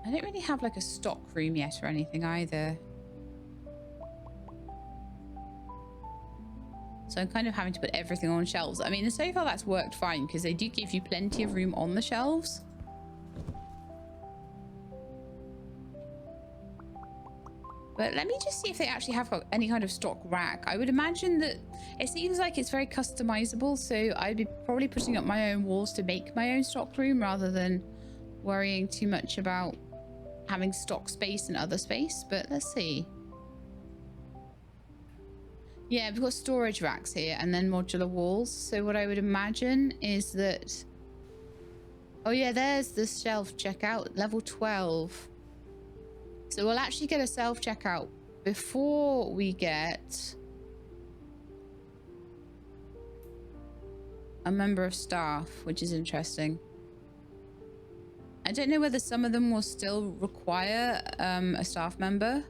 I don't really have like a stock room yet or anything either. So I'm kind of having to put everything on shelves. I mean, so far that's worked fine because they do give you plenty of room on the shelves. But let me just see if they actually have any kind of stock rack. I would imagine that it seems like it's very customizable, so I'd be probably putting up my own walls to make my own stock room rather than worrying too much about having stock space and other space, but let's see. Yeah, we've got storage racks here and then modular walls. So what I would imagine is that... Oh yeah, there's the self-checkout, level 12. So we'll actually get a self-checkout before we get a member of staff, which is interesting. I don't know whether some of them will still require a staff member.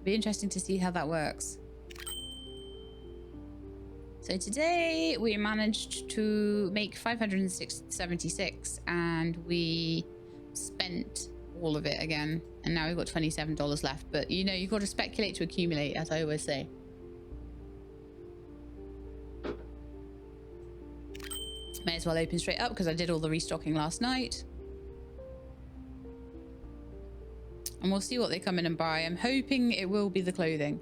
Be interesting to see how that works. So today we managed to make 576 and we spent all of it again. And now we've got $27 left. But you know, you've got to speculate to accumulate, as I always say. May as well open straight up because I did all the restocking last night. And we'll see what they come in and buy. I'm hoping it will be the clothing.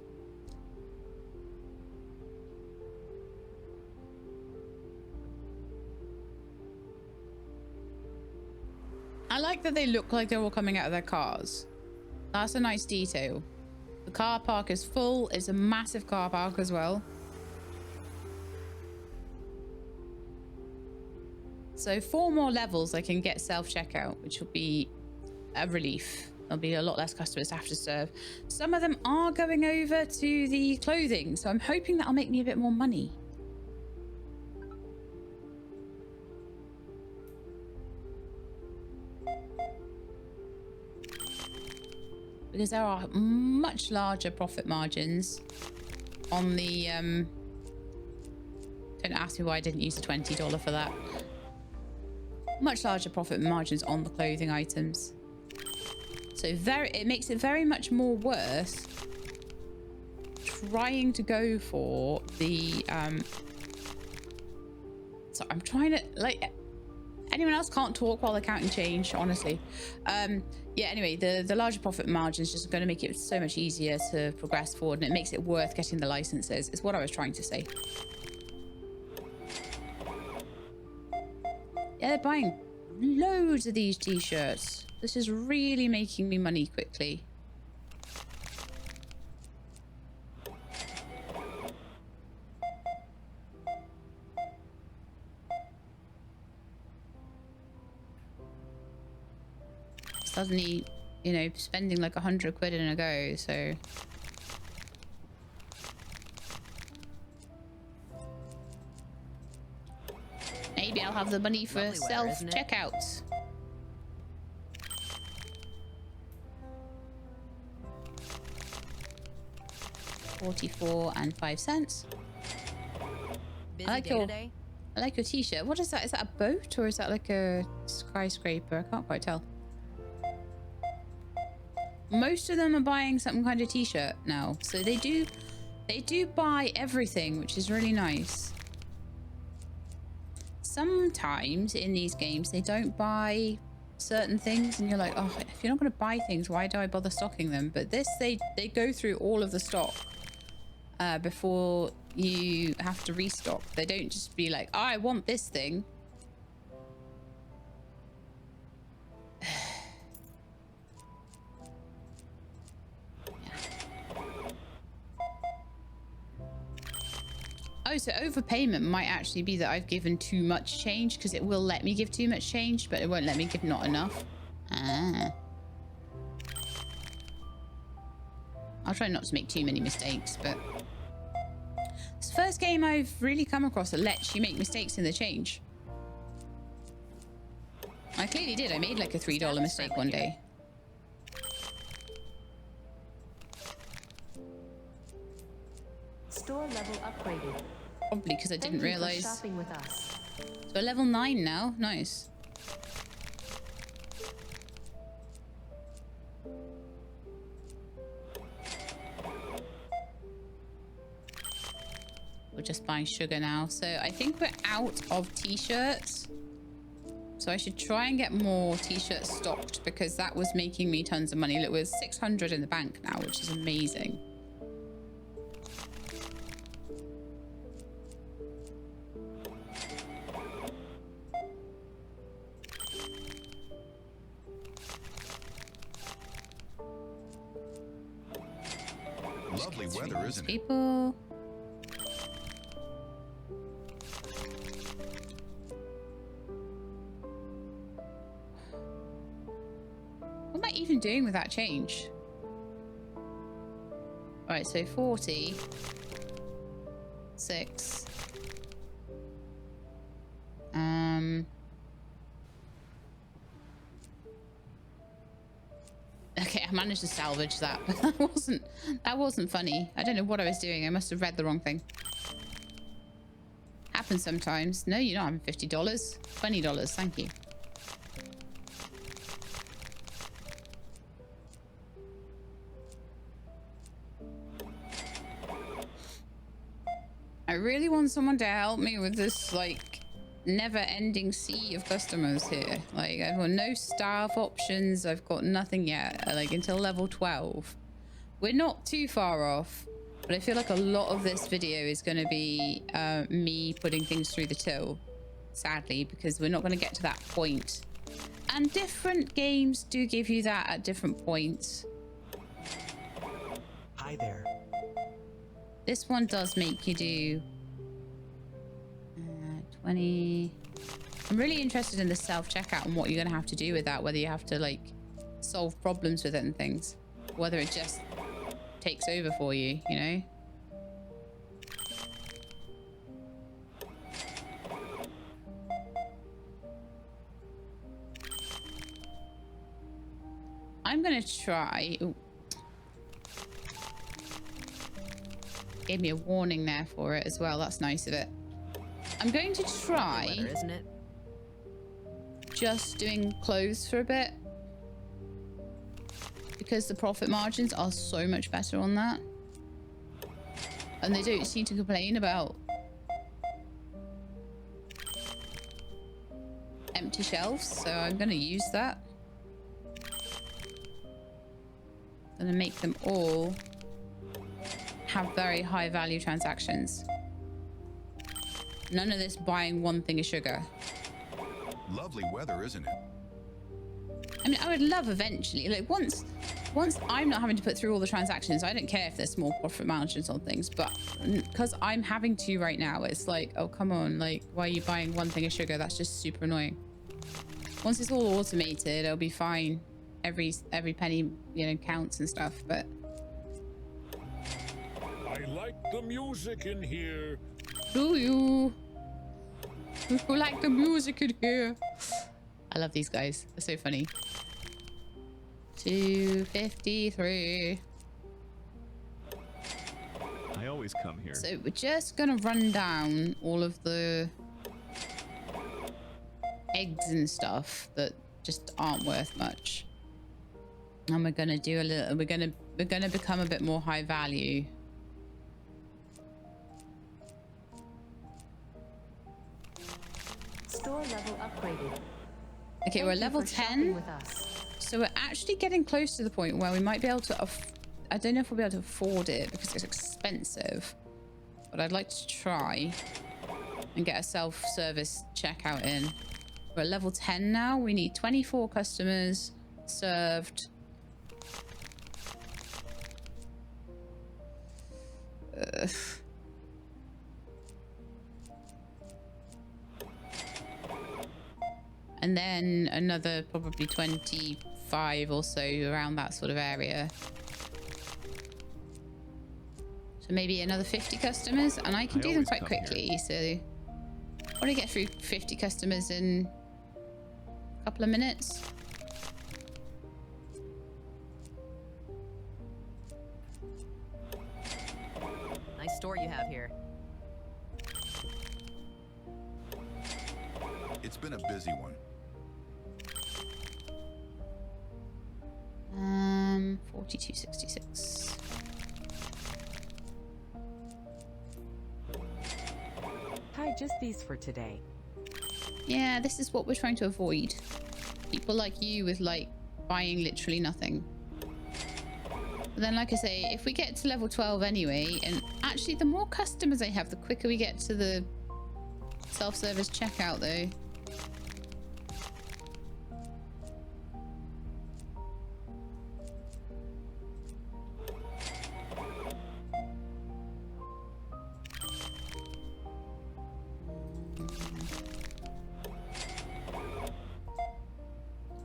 I like that they look like they're all coming out of their cars. That's a nice detail. The car park is full. It's a massive car park as well. So 4 more levels I can get self-checkout, which will be a relief. There'll be a lot less customers to have to serve. Some of them are going over to the clothing, so I'm hoping that'll make me a bit more money. Because there are much larger profit margins on the... Don't ask me why I didn't use the $20 for that. Much larger profit margins on the clothing items. So it makes it very much more worth trying to go for the... So I'm trying to... like... Anyone else can't talk while they're counting change, honestly. Yeah, anyway, the larger profit margin is just going to make it so much easier to progress forward, and it makes it worth getting the licenses, is what I was trying to say. Yeah, they're buying loads of these t-shirts. This is really making me money quickly. Suddenly, you know, spending like 100 quid in a go, so... Maybe I'll have the money for self-checkouts. $44.05. I like your t-shirt. What is that? Is that a boat or is that like a skyscraper? I can't quite tell. Most of them are buying some kind of t-shirt now, so they do buy everything, which is really nice. Sometimes in these games they don't buy certain things and you're like, oh, if you're not going to buy things, why do I bother stocking them? But this, they go through all of the stock before you have to restock. They don't just be like, oh, I want this thing. Oh, so overpayment might actually be that I've given too much change, because it will let me give too much change, but it won't let me give not enough. Ah. I'll try not to make too many mistakes, but... It's the first game I've really come across that lets you make mistakes in the change. I clearly did. I made like a $3 mistake one day. Store level upgraded. Probably because I didn't realize. Shopping with us. So level 9 now. Nice. We're just buying sugar now. So I think we're out of t-shirts. So I should try and get more t-shirts stocked, because that was making me tons of money. It was 600 in the bank now, which is amazing. Lovely weather, isn't it? People. What am I even doing with that change? Alright, so 40. 6. Okay, I managed to salvage that, but that wasn't funny. I don't know what I was doing. I must have read the wrong thing. Happens sometimes. No, you're not having $50. $20, thank you. I really want someone to help me with this, like, never-ending sea of customers here. Like, I've got no staff options. I've got nothing yet, like, until level 12. We're not too far off, but I feel like a lot of this video is going to be me putting things through the till, sadly, because we're not going to get to that point. And different games do give you that at different points. Hi there. This one does make you do 20. I'm really interested in the self-checkout and what you're going to have to do with that, whether you have to like solve problems with it and things, whether it just takes over for you, you know? I'm going to try... Ooh. Gave me a warning there for it as well. That's nice of it. I'm going to try Weather, isn't it? just doing clothes for a bit, because the profit margins are so much better on that, and they don't seem to complain about empty shelves, so I'm going to use that. I'm going to make them all have very high value transactions. None of this buying one thing of sugar. Lovely weather, isn't it? I mean, I would love eventually, like once I'm not having to put through all the transactions, I don't care if there's small profit margins on things, but because I'm having to right now, it's like, oh, come on, like, why are you buying one thing of sugar? That's just super annoying. Once it's all automated, it'll be fine. Every penny, you know, counts and stuff, but... I like the music in here. Do you? Who like the music in here? I love these guys. They're so funny. 253. I always come here. So we're just gonna run down all of the eggs and stuff that just aren't worth much. And we're gonna do a little, we're gonna become a bit more high value. Store level upgraded. Okay, we're level 10. With us. So we're actually getting close to the point where we might be able to, I don't know if we'll be able to afford it because it's expensive, but I'd like to try and get a self-service checkout in. We're at level 10 now. We need 24 customers served. And then another probably 25 or so around that sort of area. So maybe another 50 customers, and I can do them quite quickly. So what do I get through 50 customers in a couple of minutes? Nice store you have here. It's been a busy one. 4266. Hi, just these for today. Yeah, this is what we're trying to avoid. People like you with like buying literally nothing. But then, like I say, if we get to level 12 anyway, and actually the more customers I have, the quicker we get to the self-service checkout though.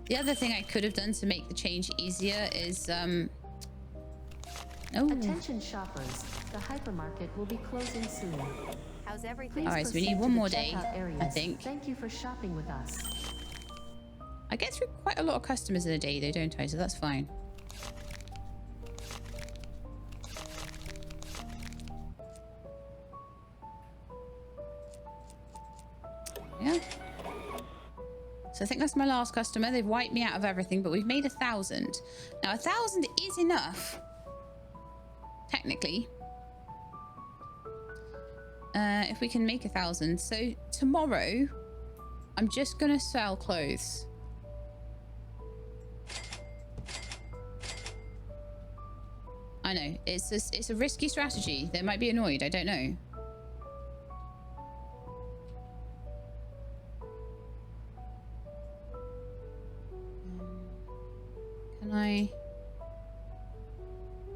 The other thing I could have done to make the change easier is oh, Attention shoppers, the hypermarket will be closing soon. How's everything? Please all right, so we proceed need to one the more day, checkout areas. I think. Thank you for shopping with us. I get through quite a lot of customers in a day though, don't I? So that's fine. Yeah. So I think that's my last customer. They've wiped me out of everything, but we've made 1,000. Now 1,000 is enough, technically. If we can make 1,000. So tomorrow, I'm just gonna sell clothes. I know it's a risky strategy. They might be annoyed. I don't know. Can I?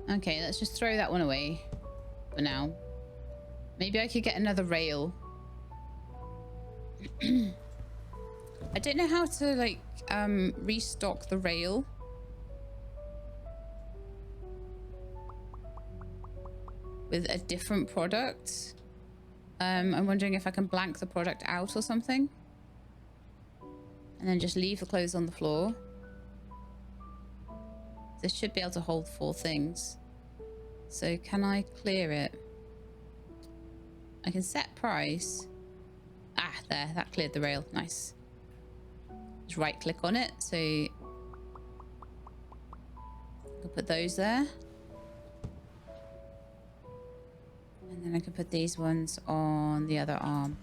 Okay, let's just throw that one away for now. Maybe I could get another rail. I don't know how to like restock the rail. With a different product. I'm wondering if I can blank the product out or something. And then just leave the clothes on the floor. This should be able to hold 4 things. So can I clear it? I can set price. Ah, there, that cleared the rail. Nice. Just right click on it. So I'll put those there. And then I can put these ones on the other arm.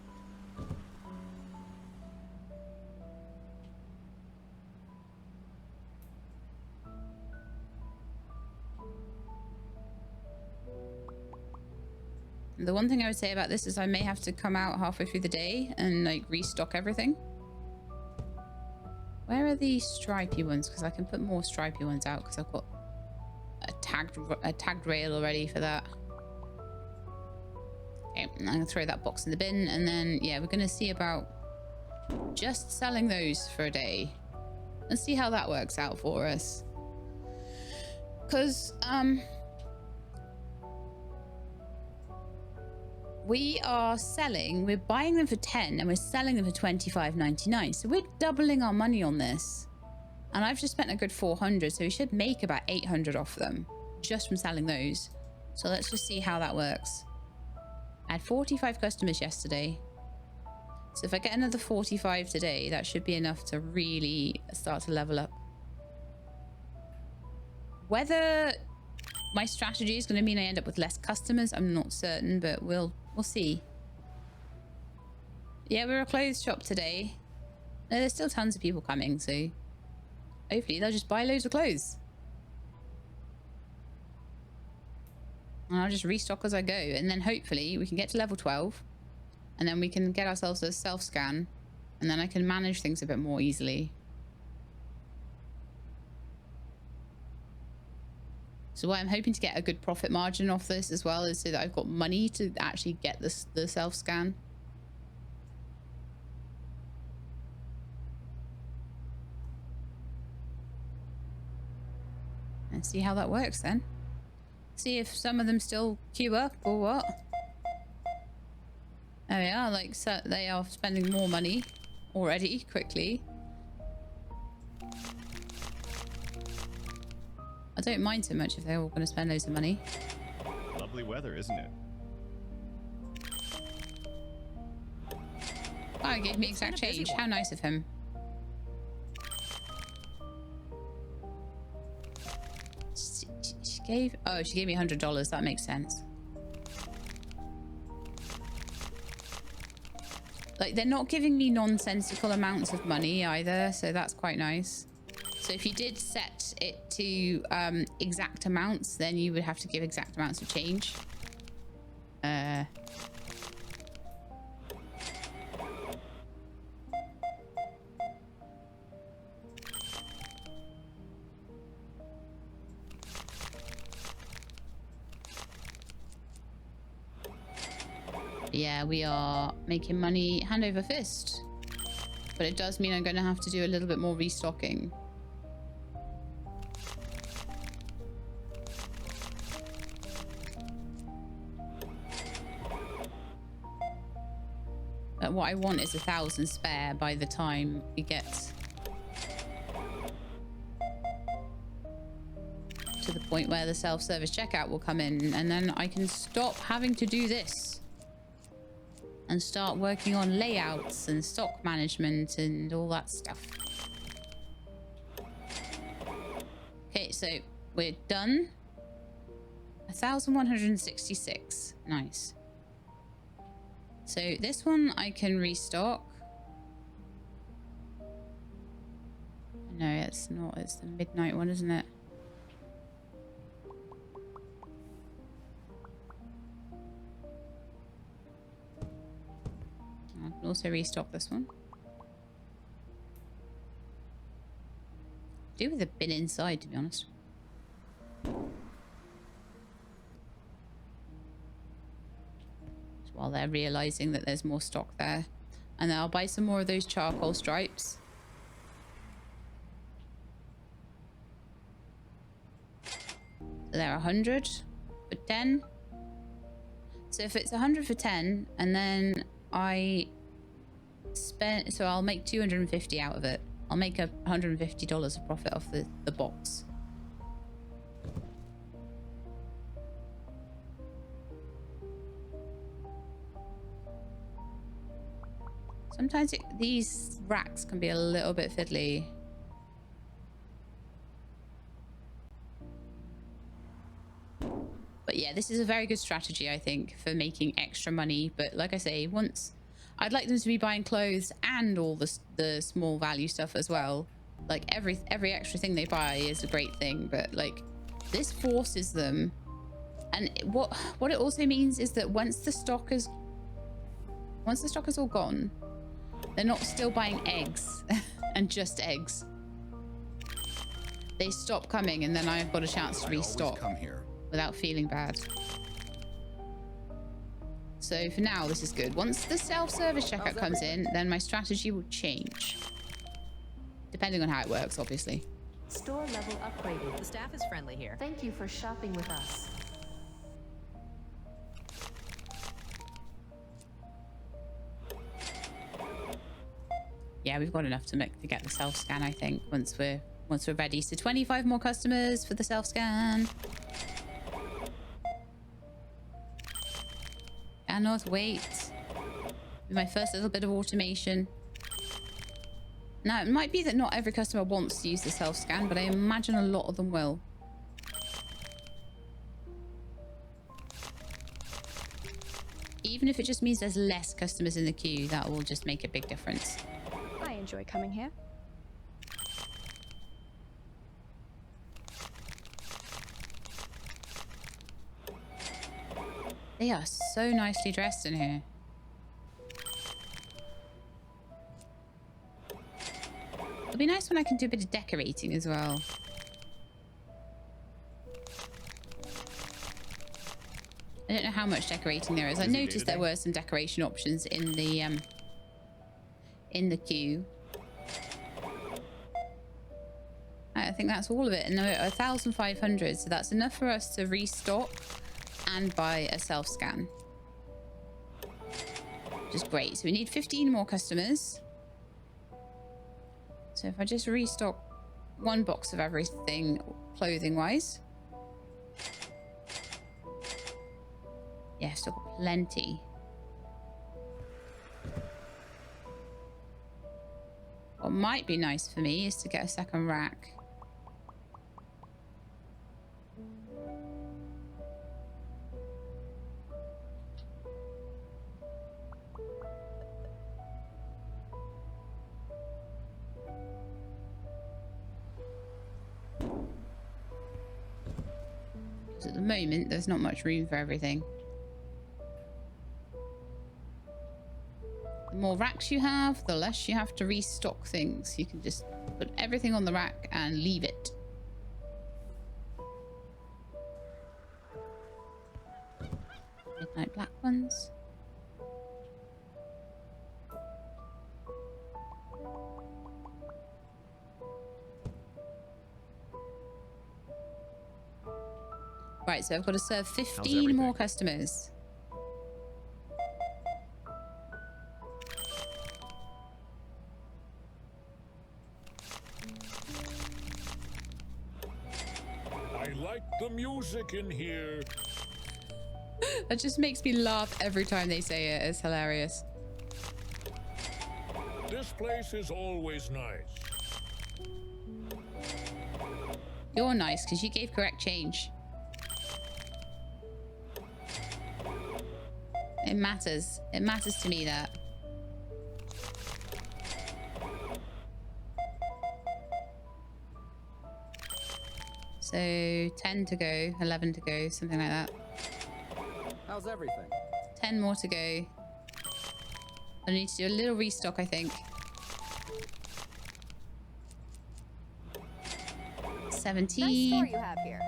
The one thing I would say about this is I may have to come out halfway through the day and like restock everything. Where are the stripy ones? Because I can put more stripy ones out because I've got a tagged rail already for that. Okay, I'm gonna throw that box in the bin, and then yeah, we're gonna see about just selling those for a day. Let's see how that works out for us. Because we are selling, we're buying them for 10 and we're selling them for $25.99. So we're doubling our money on this. And I've just spent a good 400, so we should make about 800 off them just from selling those. So let's just see how that works. I had 45 customers yesterday. So if I get another 45 today, that should be enough to really start to level up. Whether my strategy is going to mean I end up with less customers, I'm not certain, but we'll see. Yeah, we're a clothes shop today. No, there's still tons of people coming, so hopefully they'll just buy loads of clothes. And I'll just restock as I go, and then hopefully we can get to level 12, and then we can get ourselves a self-scan, and then I can manage things a bit more easily. So what I'm hoping to get a good profit margin off this as well is so that I've got money to actually get the self-scan. And see how that works then. See if some of them still queue up or what. There we are, like, so they are spending more money already quickly. I don't mind so much if they're all going to spend loads of money. Lovely weather, isn't it? Oh, he gave me exact change. How nice of him. She gave... Oh, she gave me $100. That makes sense. Like, they're not giving me nonsensical amounts of money either, so that's quite nice. So if you did set it to exact amounts, then you would have to give exact amounts of change. Yeah, we are making money hand over fist. But it does mean I'm going to have to do a little bit more restocking. But what I want is 1,000 spare by the time we get to the point where the self-service checkout will come in, and then I can stop having to do this and start working on layouts and stock management and all that stuff. Okay, so we're done. 1,166. Nice. So this one I can restock. No, it's not. It's the midnight one, isn't it? I can also restock this one. Do with a bin inside, to be honest. Just while they're realizing that there's more stock there. And then I'll buy some more of those charcoal stripes. So they're 100 for 10. So if it's 100 for 10, and then I spent, so I'll make 250 out of it. I'll make $150 of profit off the box. Sometimes these racks can be a little bit fiddly. But yeah, this is a very good strategy, I think, for making extra money. But like I say, once I'd like them to be buying clothes and all the small value stuff as well. Like every extra thing they buy is a great thing, but like this forces them. And what it also means is that once the stock is all gone, they're not still buying eggs and just eggs. They stop coming, and then I've got a chance to restock without feeling bad. So for now, this is good. Once the self-service checkout comes in, then my strategy will change. Depending on how it works, obviously. Store level upgraded. The staff is friendly here. Thank you for shopping with us. Yeah, we've got enough to get the self-scan, I think, once we're ready. So 25 more customers for the self-scan. Cannot wait. My first little bit of automation. Now, it might be that not every customer wants to use the self-scan, but I imagine a lot of them will. Even if it just means there's less customers in the queue, that will just make a big difference. I enjoy coming here. They are so nicely dressed in here. It'll be nice when I can do a bit of decorating as well. I don't know how much decorating there is. I noticed there were some decoration options in the queue. I think that's all of it. And we're at 1,500, so that's enough for us to restock and buy a self-scan, which is great. So we need 15 more customers. So if I just restock one box of everything clothing wise, yeah, still got plenty. What might be nice for me is to get a second rack. At the moment, there's not much room for everything. The more racks you have, the less you have to restock things. You can just put everything on the rack and leave it. Midnight black ones. Right, so I've got to serve 15 everything? more customers. I like the music in here. That just makes me laugh every time they say it. It's hilarious. This place is always nice. You're nice because you gave correct change. It matters. It matters to me that. So 10 to go, 11 to go, something like that. How's everything? 10 more to go. I need to do a little restock, I think. 17. Nice store you have here.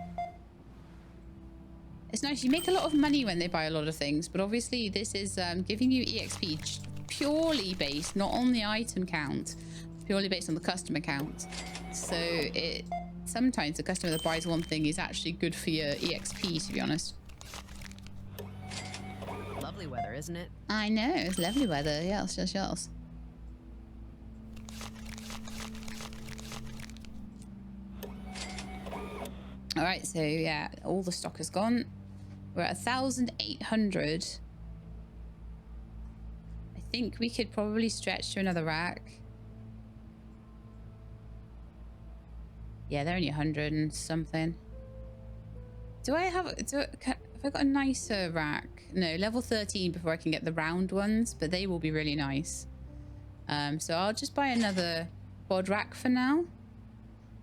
It's nice. You make a lot of money when they buy a lot of things, but obviously this is giving you EXP purely based, not on the item count, purely based on the customer count. So it sometimes the customer that buys one thing is actually good for your EXP, to be honest. Lovely weather, isn't it? I know. It's lovely weather. Yes, yes, yes. All right, so yeah, all the stock is gone. We're at 1,800. I think we could probably stretch to another rack. Yeah, they're only 100 and something. Do I have? Have I got a nicer rack? No, level 13 before I can get the round ones, but they will be really nice. So I'll just buy another quad rack for now.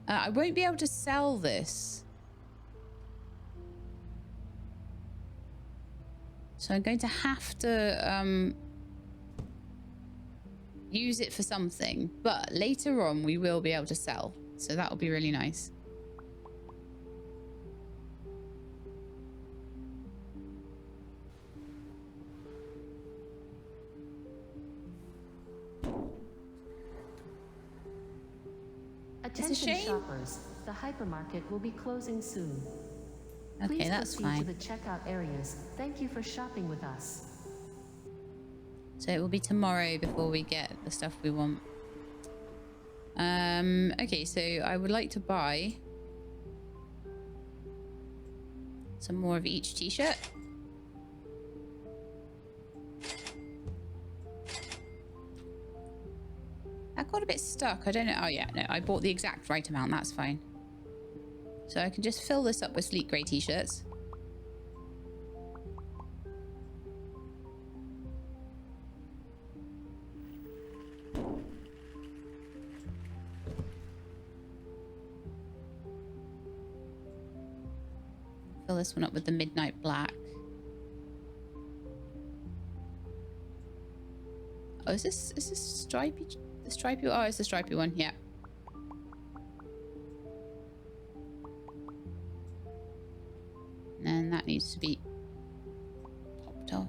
I won't be able to sell this. So I'm going to have to use it for something, but later on we will be able to sell. So that will be really nice. Attention shame. shoppers, the hypermarket will be closing soon. Okay, Please that's proceed fine. to the checkout areas. Thank you for shopping with us. So it will be tomorrow before we get the stuff we want. Okay, so I would like to buy some more of each t-shirt. I got a bit stuck. I don't know. Oh yeah, no, I bought the exact right amount. That's fine. So I can just fill this up with sleek grey t-shirts. Fill this one up with the midnight black. Oh, is this stripy? The stripy? Oh, it's the stripy one. Yeah. And that needs to be popped off.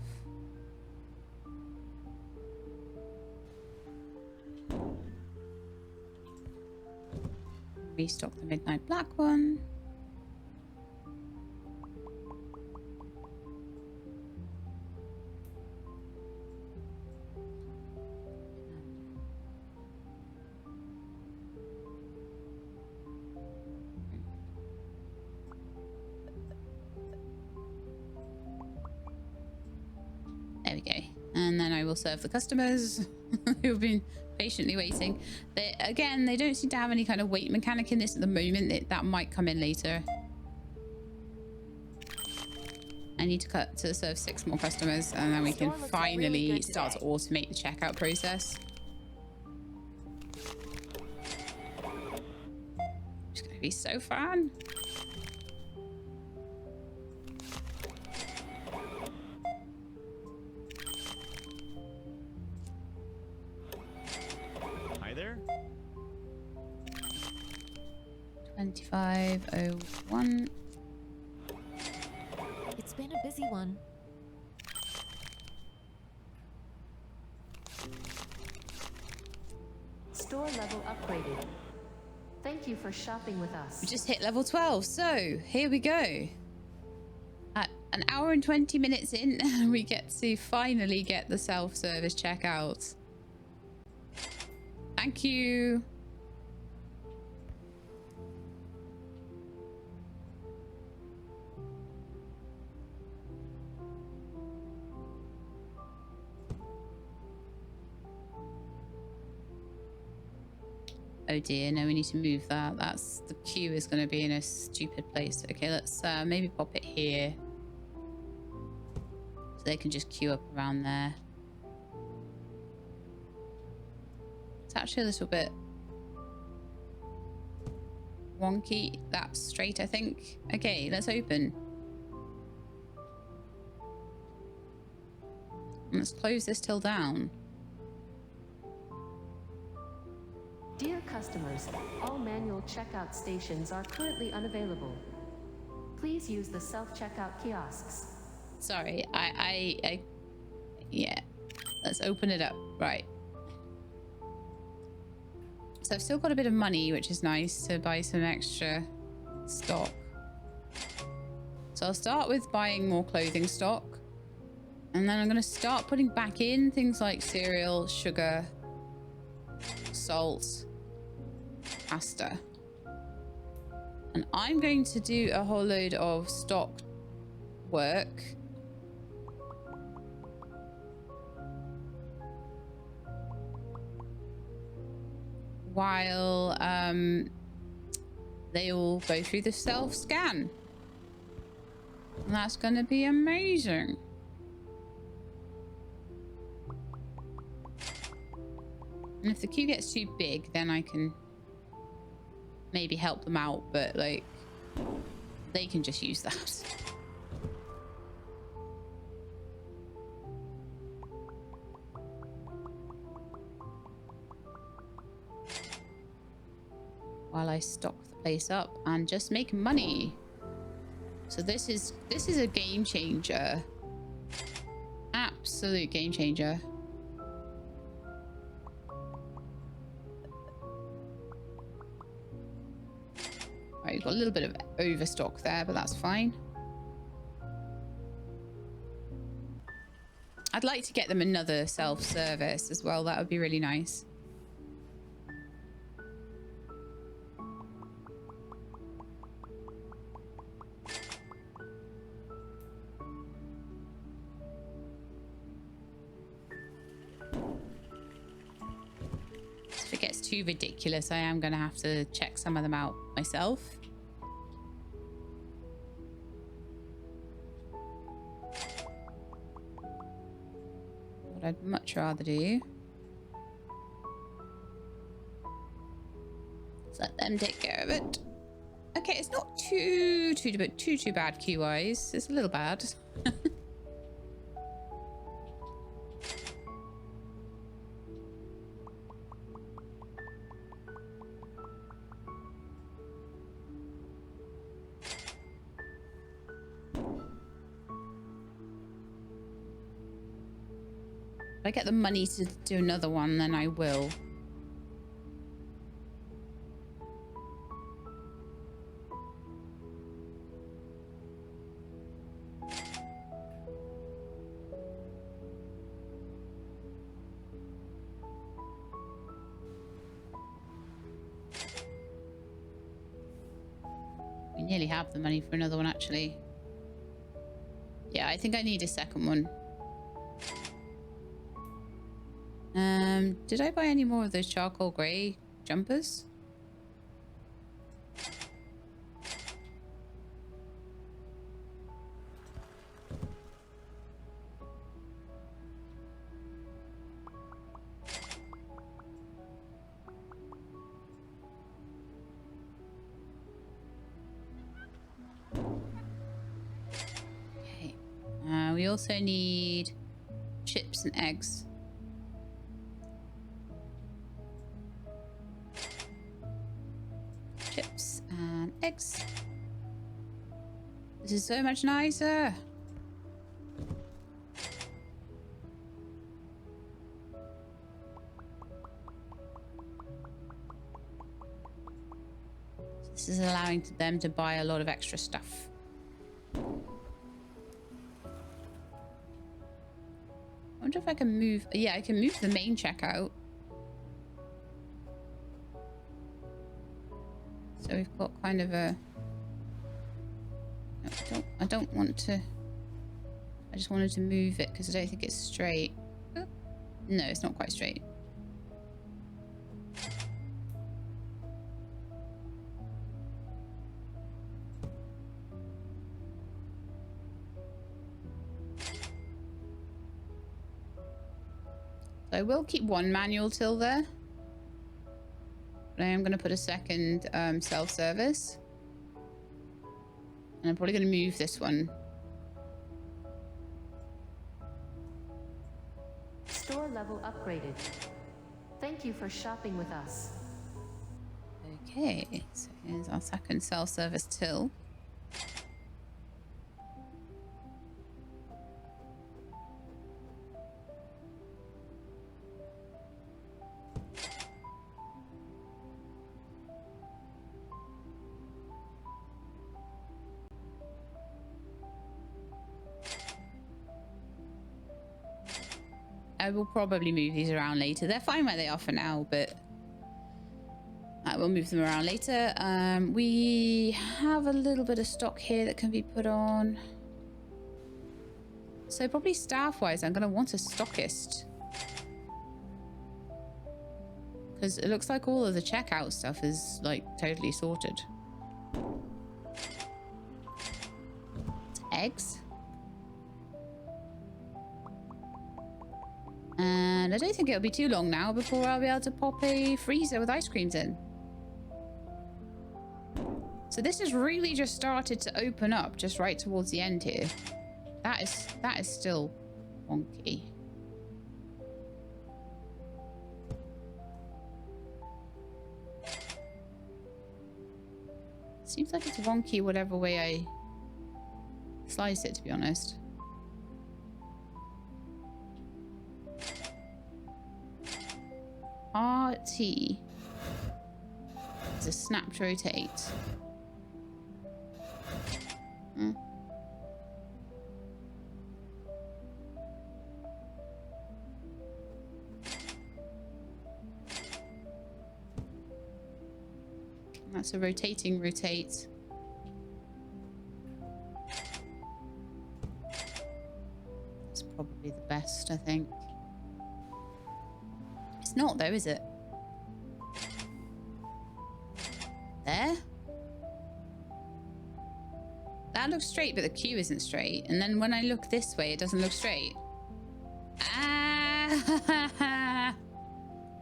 Restock the midnight black one. There we go. And then I will serve the customers who've been patiently waiting. Again, they don't seem to have any kind of wait mechanic in this at the moment. That might come in later. I need to serve 6 more customers, and then we can finally start to automate the checkout process. It's going to be so fun. Hi there. 2501. It's been a busy one. Store level upgraded. Thank you for shopping with us. We just hit level 12, so here we go. an hour and 20 minutes in, we get to finally get the self-service checkout. Thank you. Oh dear, no, we need to move that. That's the queue is going to be in a stupid place. Okay, let's maybe pop it here. So they can just queue up around there. It's actually a little bit wonky. That's straight, I think. Okay, let's open. Let's close this till down. Dear customers, all manual checkout stations are currently unavailable. Please use the self-checkout kiosks. Sorry, yeah. Let's open it up. Right. So I've still got a bit of money, which is nice to buy some extra stock. So I'll start with buying more clothing stock. And then I'm going to start putting back in things like cereal, sugar, salt, pasta. And I'm going to do a whole load of stock work. While they all go through the self-scan. And that's going to be amazing. And if the queue gets too big, then I can maybe help them out, but like they can just use that. While I stock the place up and just make money. So this is a game changer. Absolute game changer. Right, we've got a little bit of overstock there, but that's fine. I'd like to get them another self-service as well. That would be really nice. If it gets too ridiculous, I am going to have to check some of them out myself. What I'd much rather do is let them take care of it. Okay, it's not too bad queue-wise. It's a little bad. If I get the money to do another one, then I will. We nearly have the money for another one, actually. Yeah, I think I need a second one. Did I buy any more of those charcoal grey jumpers? Okay. We also need chips and eggs. Chips and eggs. This is so much nicer. This is allowing them to buy a lot of extra stuff. wonder if I can move. Yeah, I can move the main checkout. So we've got kind of a... No, I don't want to... I just wanted to move it because I don't think it's straight. Oh. No, it's not quite straight. So I will keep one manual till there. But I am going to put a second self-service. And I'm probably going to move this one. Store level upgraded. Thank you for shopping with us. Okay, so here's our second self-service till. I will probably move these around later. They're fine where they are for now, but I will move them around later. We have a little bit of stock here that can be put on. So probably staff-wise, I'm going to want a stockist. Because it looks like all of the checkout stuff is, like, totally sorted. Eggs. And I don't think it'll be too long now before I'll be able to pop a freezer with ice creams in. So this has really just started to open up just right towards the end here. That is still wonky. Seems like it's wonky whatever way I slice it, to be honest. RT is a snap to rotate. Hmm. That's a rotating rotate. That's probably the best, I think. It's not though, is it? There? That looks straight, but the queue isn't straight. And then when I look this way, it doesn't look straight. Ah!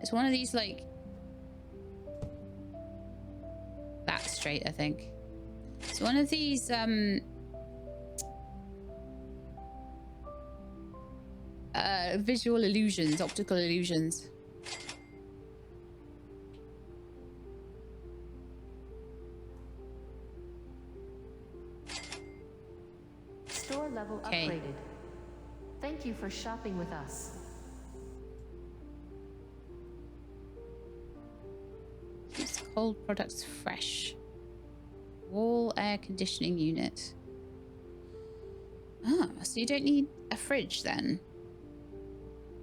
It's one of these, like... That's straight, I think. It's one of these, visual illusions, optical illusions. Store level upgraded. Thank you for shopping with us. Keeps cold products fresh. Wall air conditioning unit. Ah, so you don't need a fridge then.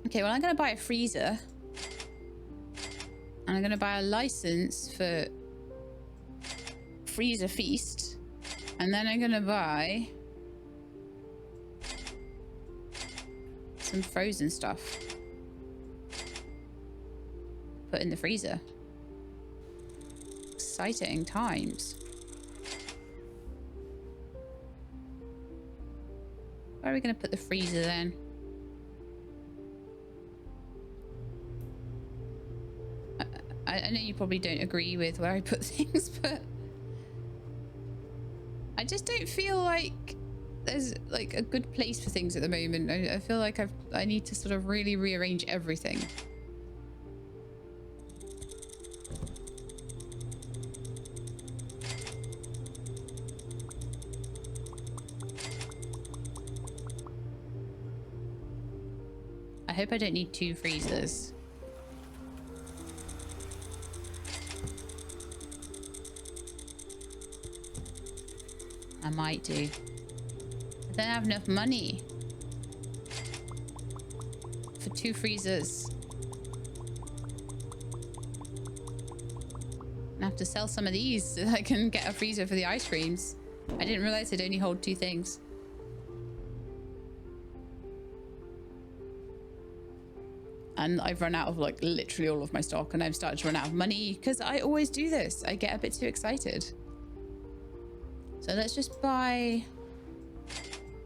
Okay, well I'm gonna buy a freezer. And I'm gonna buy a license for Freezer Feast. And then I'm gonna buy some frozen stuff. Put in the freezer. Exciting times. Where are we going to put the freezer then? I know you probably don't agree with where I put things, but I just don't feel like there's like a good place for things at the moment. I feel like I need to sort of really rearrange everything. I hope I don't need 2 freezers. I might do. I don't have enough money. for 2 freezers. I have to sell some of these so that I can get a freezer for the ice creams. I didn't realize it'd only hold 2 things. And I've run out of like literally all of my stock, and I've started to run out of money because I always do this. I get a bit too excited. So let's just buy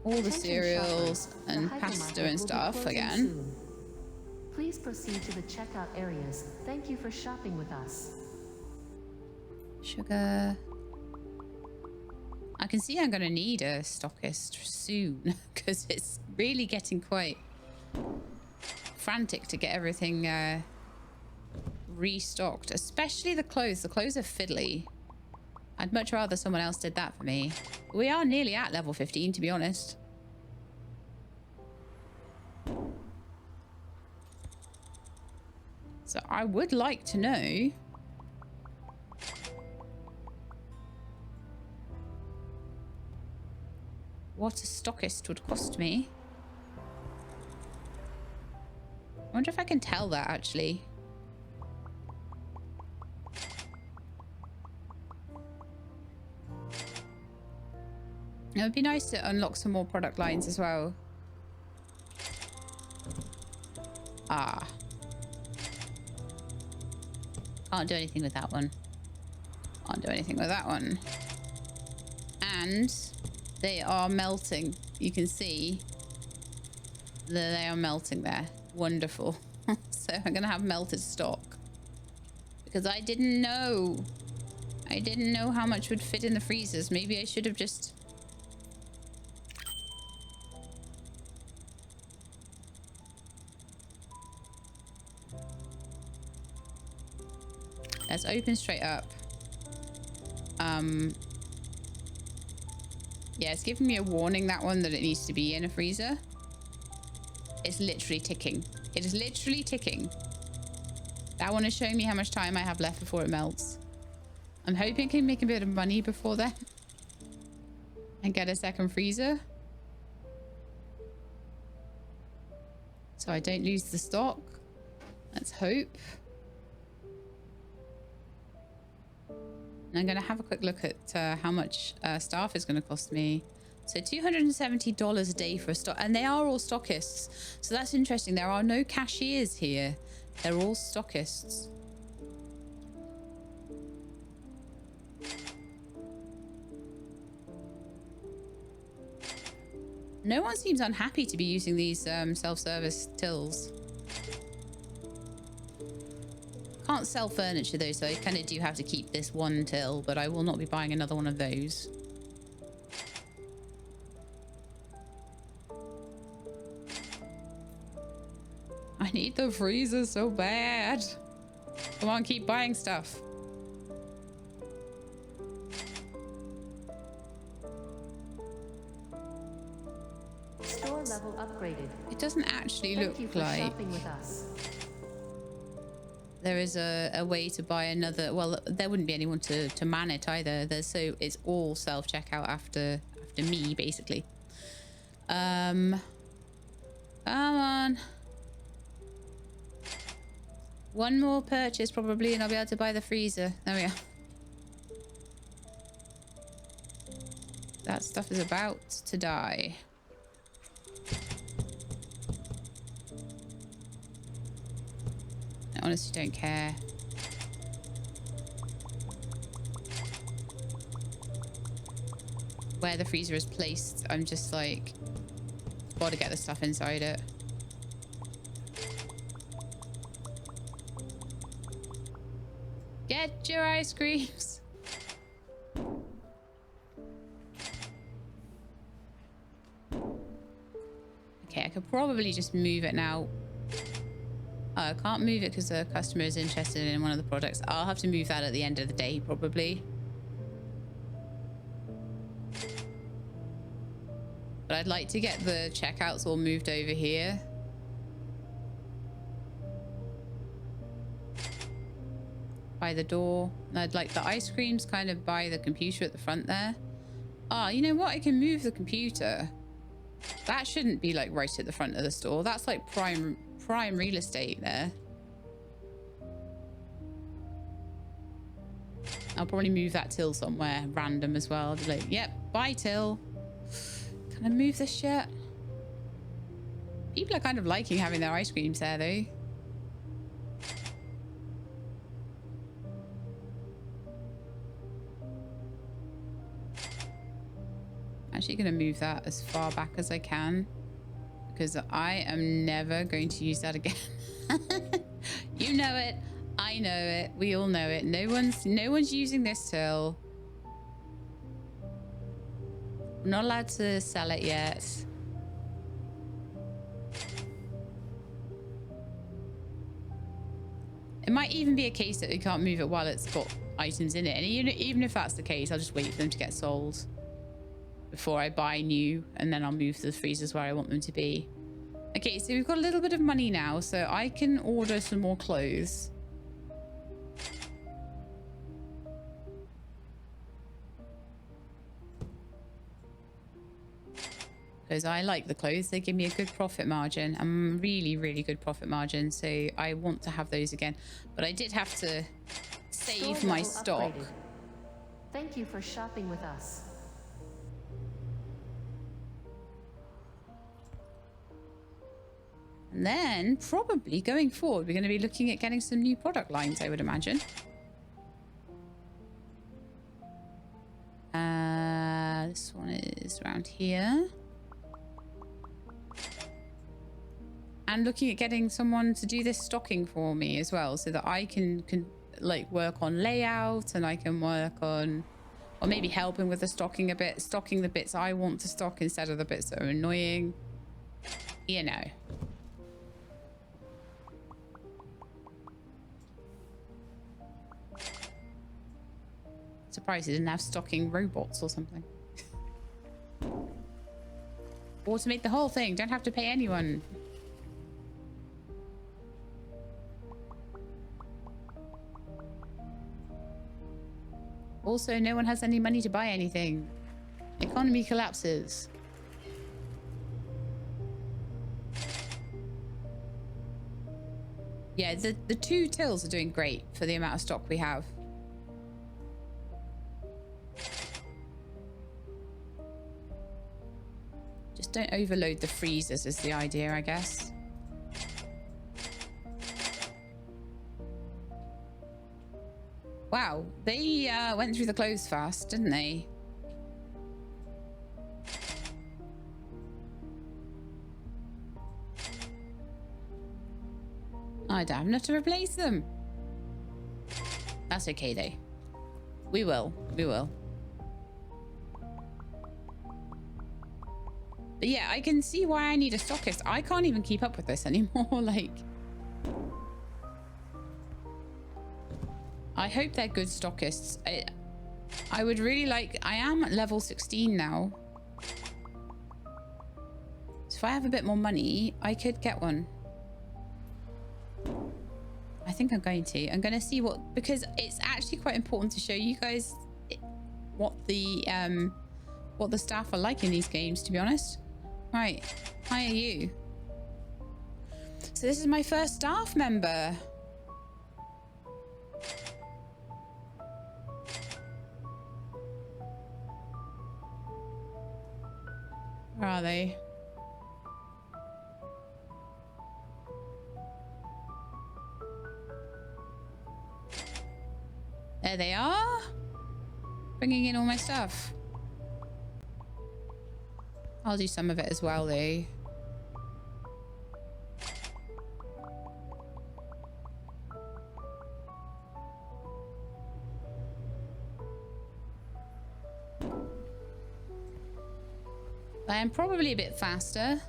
all the cereals and pasta and stuff again. Soon. Please proceed to the checkout areas. Thank you for shopping with us. Sugar. I can see I'm going to need a stockist soon because it's really getting quite frantic to get everything restocked, especially the clothes. The clothes are fiddly. I'd much rather someone else did that for me. We are nearly at level 15, to be honest. So I would like to know what a stockist would cost me. I wonder if I can tell that, actually. It would be nice to unlock some more product lines as well. Ah. Can't do anything with that one. Can't do anything with that one. And they are melting. You can see that they are melting there. Wonderful. So I'm going to have melted stock. Because I didn't know. I didn't know how much would fit in the freezers. Maybe I should have just... Let's open straight up. Yeah, it's giving me a warning, that one, that it needs to be in a freezer. It's literally ticking. It is literally ticking. That one is showing me how much time I have left before it melts. I'm hoping I can make a bit of money before then. And get a second freezer. So I don't lose the stock. Let's hope. And I'm going to have a quick look at how much staff is going to cost me. So $270 a day for a stock. And they are all stockists. So that's interesting. There are no cashiers here. They're all stockists. No one seems unhappy to be using these self-service tills. Can't sell furniture though, so I kind of do have to keep this one till, but I will not be buying another one of those. I need the freezer so bad. Come on, keep buying stuff. Store level upgraded. It doesn't actually Thank you look for like shopping with us. there is a way to buy another. Well, there wouldn't be anyone to man it either. So it's all self-checkout after me, basically. Come on. One more purchase probably and I'll be able to buy the freezer. There we are. That stuff is about to die. I honestly don't care. Where the freezer is placed, I'm just like, got to get the stuff inside it. Get your ice creams. Okay, I could probably just move it now. Oh, I can't move it because the customer is interested in one of the products. I'll have to move that at the end of the day, probably. But I'd like to get the checkouts all moved over here. By the door. And I'd like the ice creams kind of by the computer at the front there. Ah, you know what? I can move the computer. That shouldn't be like right at the front of the store. That's like prime real estate there. I'll probably move that till somewhere random as well. I'll be like, yep, bye till. Can I move this yet? People are kind of liking having their ice creams there though. Actually gonna move that as far back as I can because I am never going to use that again. You know it. I know it. We all know it. No one's using this till. I'm not allowed to sell it yet. It might even be a case that we can't move it while it's got items in it. And even if that's the case, I'll just wait for them to get sold before I buy new, and then I'll move the freezers where I want them to be. Okay, so we've got a little bit of money now, so I can order some more clothes. Because I like the clothes. They give me a good profit margin. A really, really good profit margin. So I want to have those again. But I did have to save my stock. Upgraded. Thank you for shopping with us. And then probably going forward, we're going to be looking at getting some new product lines, I would imagine. This one is around here. And looking at getting someone to do this stocking for me as well, so that I can like work on layout, and I can work on, or maybe helping with the stocking a bit, stocking the bits I want to stock instead of the bits that are annoying. You know. Surprised it didn't have stocking robots or something. Automate the whole thing. Don't have to pay anyone. Also, no one has any money to buy anything. Economy collapses. Yeah, the 2 tills are doing great for the amount of stock we have. Just don't overload the freezers is the idea, I guess. Wow, they went through the clothes fast, didn't they? I don't have enough to replace them. That's okay though. We will. But yeah, I can see why I need a stockist. I can't even keep up with this anymore. Like, I hope they're good stockists. I would really like... I am at level 16 now. So if I have a bit more money, I could get one. I think I'm going to. I'm going to see what... Because it's actually quite important to show you guys what the staff are like in these games, to be honest. Right. Hi, are you? So this is my first staff member. Where are they? There they are. Bringing in all my stuff. I'll do some of it as well, though. I am probably a bit faster.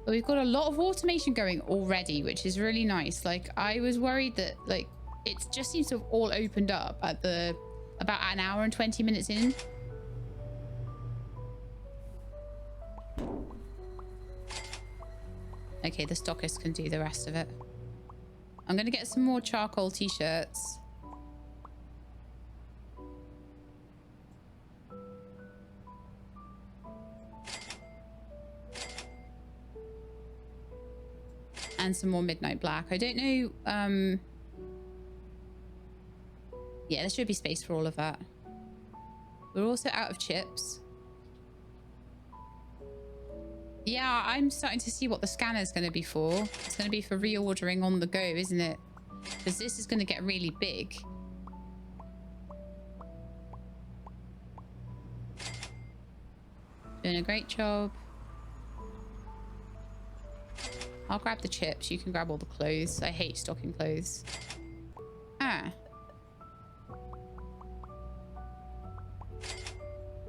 But we've got a lot of automation going already, which is really nice. Like, I was worried that, like, it just seems to have all opened up at about an hour and 20 minutes in. Okay, the stockist can do the rest of it. I'm going to get some more charcoal t-shirts. And some more midnight black. I don't know. Yeah, there should be space for all of that. We're also out of chips. Yeah, I'm starting to see what the scanner is going to be for. It's going to be for reordering on the go, isn't it? Because this is going to get really big. Doing a great job. I'll grab the chips. You can grab all the clothes. I hate stocking clothes. Ah.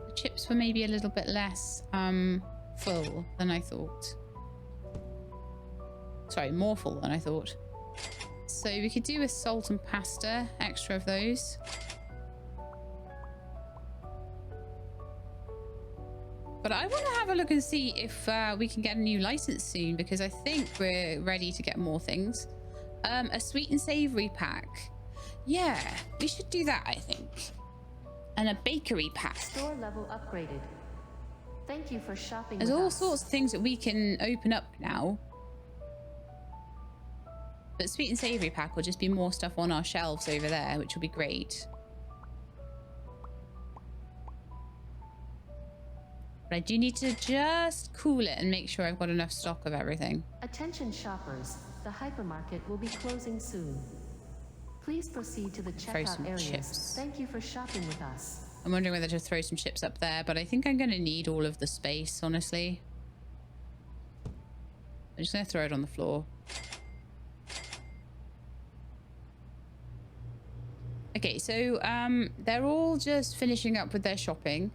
The chips were maybe a little bit less full than I thought. Sorry, more full than I thought. So we could do with salt and pasta, extra of those. But I want to have a look and see if we can get a new license soon, because I think we're ready to get more things. A sweet and savory pack. Yeah, we should do that, I think. And a bakery pack. Store level upgraded. Thank you for shopping There's with all us. sorts of things that we can open up now. But sweet and savory pack will just be more stuff on our shelves over there, which will be great. But I do need to just cool it and make sure I've got enough stock of everything. Attention shoppers, the hypermarket will be closing soon. Please proceed to the Throw checkout some areas. chips. Thank you for shopping with us. I'm wondering whether to throw some chips up there, but I think I'm going to need all of the space, honestly. I'm just going to throw it on the floor. Okay, so they're all just finishing up with their shopping.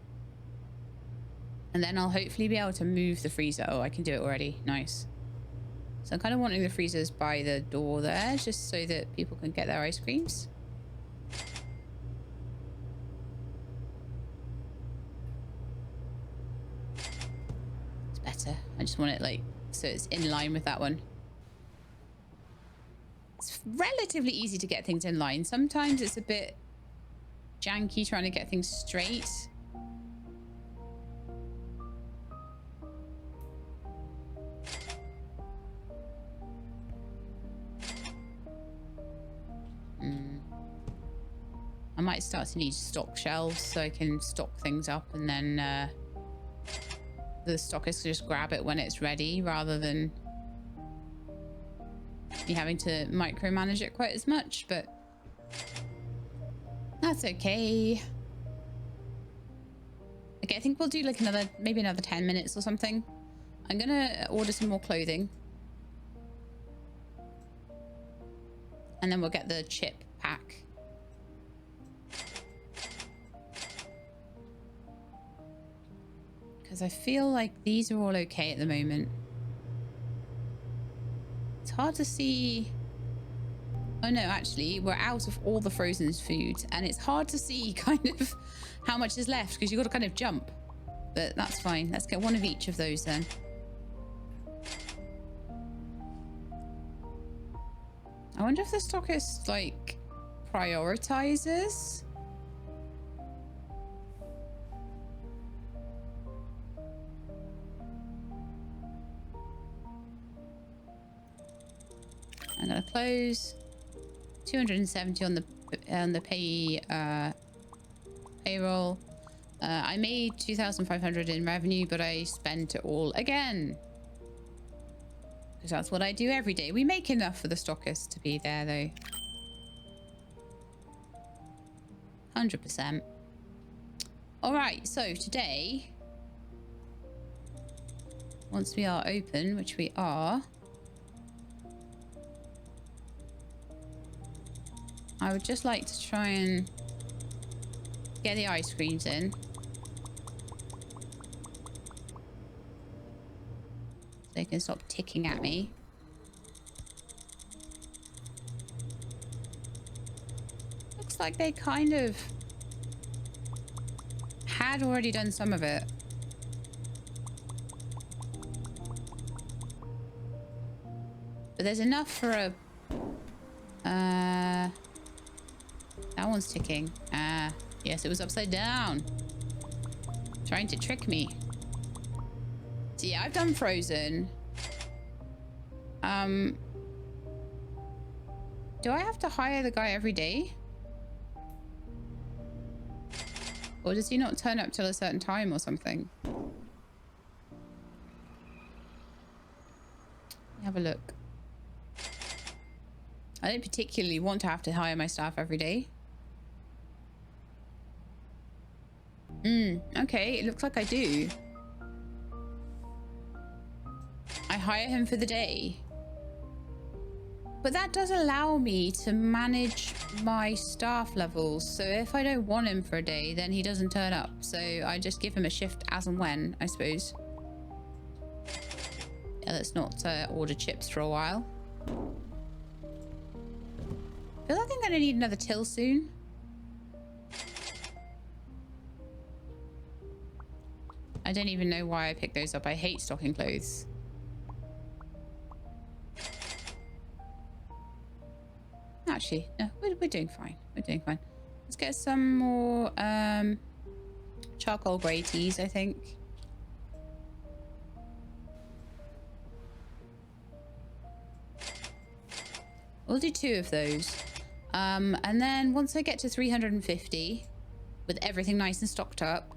And then I'll hopefully be able to move the freezer. Oh, I can do it already. Nice. So I'm kind of wanting the freezers by the door there, just so that people can get their ice creams. It's better. I just want it like, so it's in line with that one. It's relatively easy to get things in line. Sometimes it's a bit janky trying to get things straight. I might start to need stock shelves so I can stock things up, and then the stockist can just grab it when it's ready rather than me having to micromanage it quite as much, but that's okay. Okay, I think we'll do like maybe another 10 minutes or something. I'm gonna order some more clothing. And then we'll get the chip pack. Because I feel like these are all okay at the moment. It's hard to see. Oh no, actually, we're out of all the frozen food. And it's hard to see kind of how much is left because you've got to kind of jump. But that's fine. Let's get one of each of those then. I wonder if the stockist, like, prioritizes. I'm gonna close. 270 on the payroll. I made 2,500 in revenue, but I spent it all again. Because that's what I do every day. We make enough for the stockist to be there, though. 100%. All right, so today, once we are open, which we are, I would just like to try and get the ice creams in. They can stop ticking at me. Looks like they kind of had already done some of it. But there's enough for a... that one's ticking. Ah, yes, it was upside down. Trying to trick me. So yeah, I've done frozen. Do I have to hire the guy every day? Or does he not turn up till a certain time or something? Have a look. I don't particularly want to have to hire my staff every day. Okay, it looks like I do. I hire him for the day. But that does allow me to manage my staff levels. So if I don't want him for a day, then he doesn't turn up. So I just give him a shift as and when, I suppose. Yeah, let's not order chips for a while. I feel like I'm going to need another till soon. I don't even know why I picked those up. I hate stocking clothes. Actually, no, we're doing fine. We're doing fine. Let's get some more charcoal grey teas, I think. We'll do 2 of those. And then once I get to 350, with everything nice and stocked up,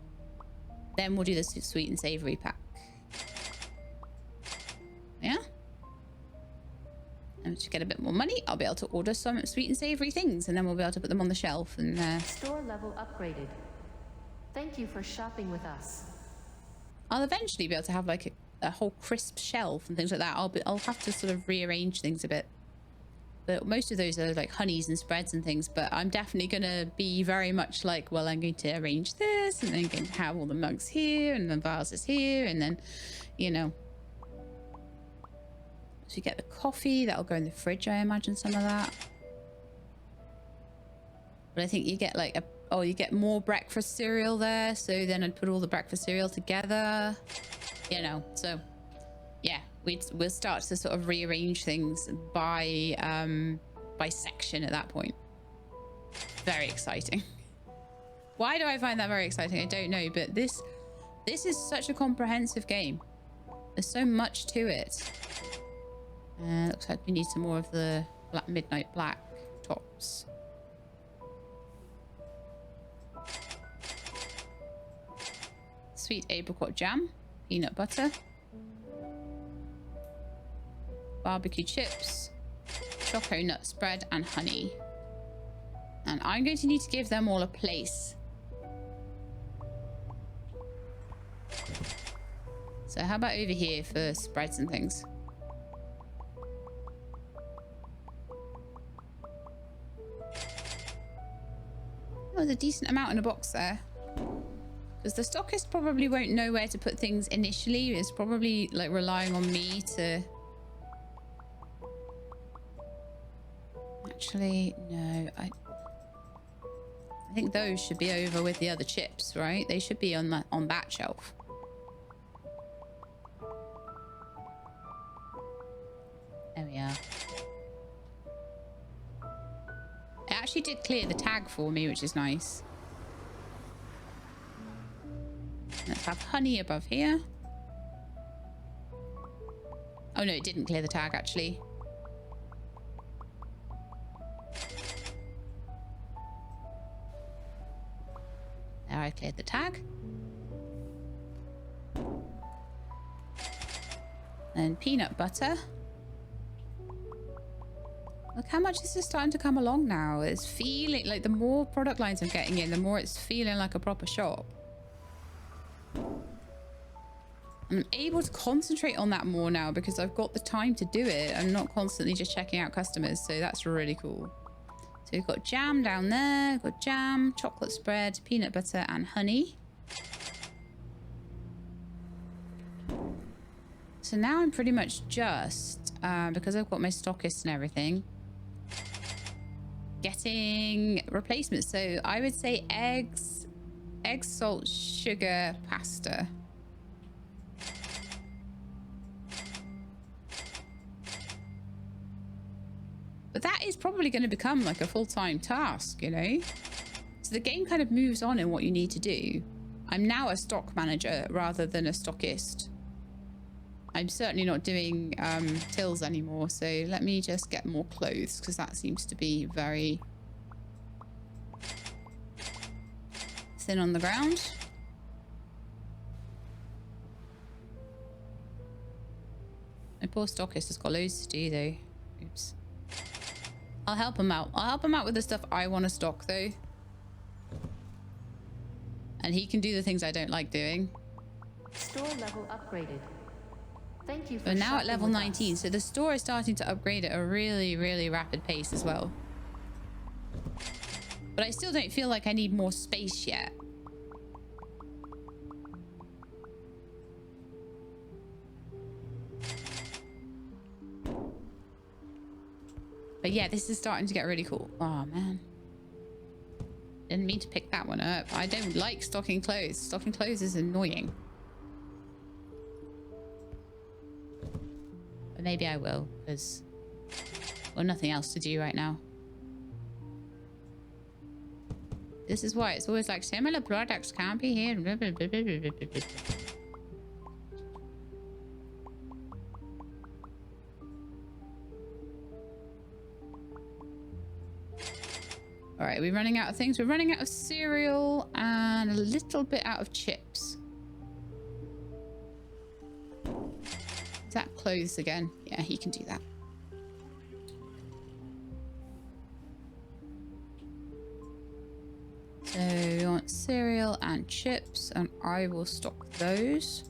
then we'll do the sweet and savory pack. Yeah? And to get a bit more money, I'll be able to order some sweet and savory things, and then we'll be able to put them on the shelf. And Store level upgraded. Thank you for shopping with us. I'll eventually be able to have like a whole crisp shelf and things like that. I'll have to sort of rearrange things a bit. But most of those are like honeys and spreads and things. But I'm definitely going to be very much like, well, I'm going to arrange this, and then I'm going to have all the mugs here and the vases here. And then, you know, so you get the coffee. That'll go in the fridge, I imagine, some of that. But I think you get like you get more breakfast cereal there. So then I'd put all the breakfast cereal together, you know, so yeah. We'll start to sort of rearrange things by section at that point. Very exciting. Why do I find that very exciting? I don't know, but this is such a comprehensive game. There's so much to it. Looks like we need some more of the midnight black tops. Sweet apricot jam, peanut butter, barbecue chips, choco nut spread, and honey. And I'm going to need to give them all a place. So how about over here for spreads and things? Oh, there's a decent amount in a box there. Because the stockist probably won't know where to put things initially. It's probably like relying on me to... Actually, no. I think those should be over with the other chips, right? They should be on that shelf. There we are. It actually did clear the tag for me, which is nice. Let's have honey above here. Oh no, it didn't clear the tag actually. There, I cleared the tag. And peanut butter. Look how much this is starting to come along now. It's feeling like the more product lines I'm getting in, the more it's feeling like a proper shop. I'm able to concentrate on that more now because I've got the time to do it. I'm not constantly just checking out customers, so that's really cool. So we've got jam down there, we've got jam, chocolate spread, peanut butter, and honey. So now I'm pretty much just, because I've got my stockist and everything, getting replacements. So I would say eggs, salt, sugar, pasta. But that is probably going to become like a full-time task, you know? So the game kind of moves on in what you need to do. I'm now a stock manager rather than a stockist. I'm certainly not doing tills anymore. So let me just get more clothes because that seems to be very thin on the ground. My poor stockist has got loads to do though. Oops. I'll help him out. I'll help him out with the stuff I want to stock though. And he can do the things I don't like doing. Store level upgraded. Thank you for We're now at shopping level with 19, us. so the store is starting to upgrade at a really, really rapid pace as well. But I still don't feel like I need more space yet. But yeah, this is starting to get really cool. Oh, man. Didn't mean to pick that one up. I don't like stocking clothes. Stocking clothes is annoying. But maybe I will, because well, nothing else to do right now. This is why it's always like similar products can't be here. All right, we're running out of things. We're running out of cereal and a little bit out of chips. Is that clothes again? Yeah, he can do that. So we want cereal and chips, and I will stock those.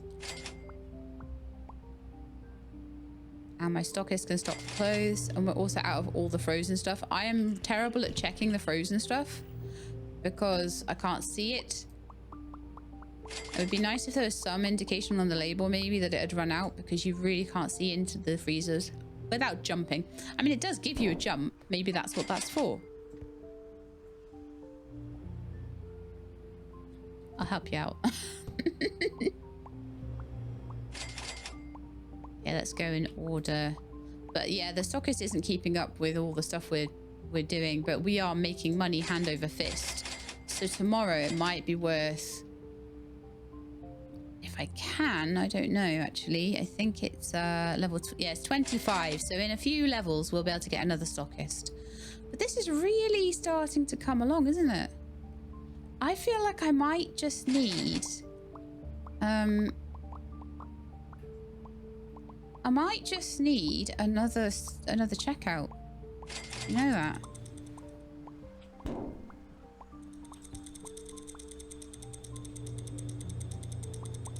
And my stockist can stock the clothes, and we're also out of all the frozen stuff. I am terrible at checking the frozen stuff because I can't see it. It would be nice if there was some indication on the label maybe that it had run out, because you really can't see into the freezers without jumping. I mean, it does give you a jump. Maybe that's what that's for. I'll help you out. Yeah, let's go in order. But yeah, the stockist isn't keeping up with all the stuff we're doing, but we are making money hand over fist. So tomorrow it might be worth, if I can, I don't know actually. I think it's level, yeah, it's 25. So in a few levels we'll be able to get another stockist. But this is really starting to come along, isn't it? I feel like I might just need I might just need another checkout. You know that?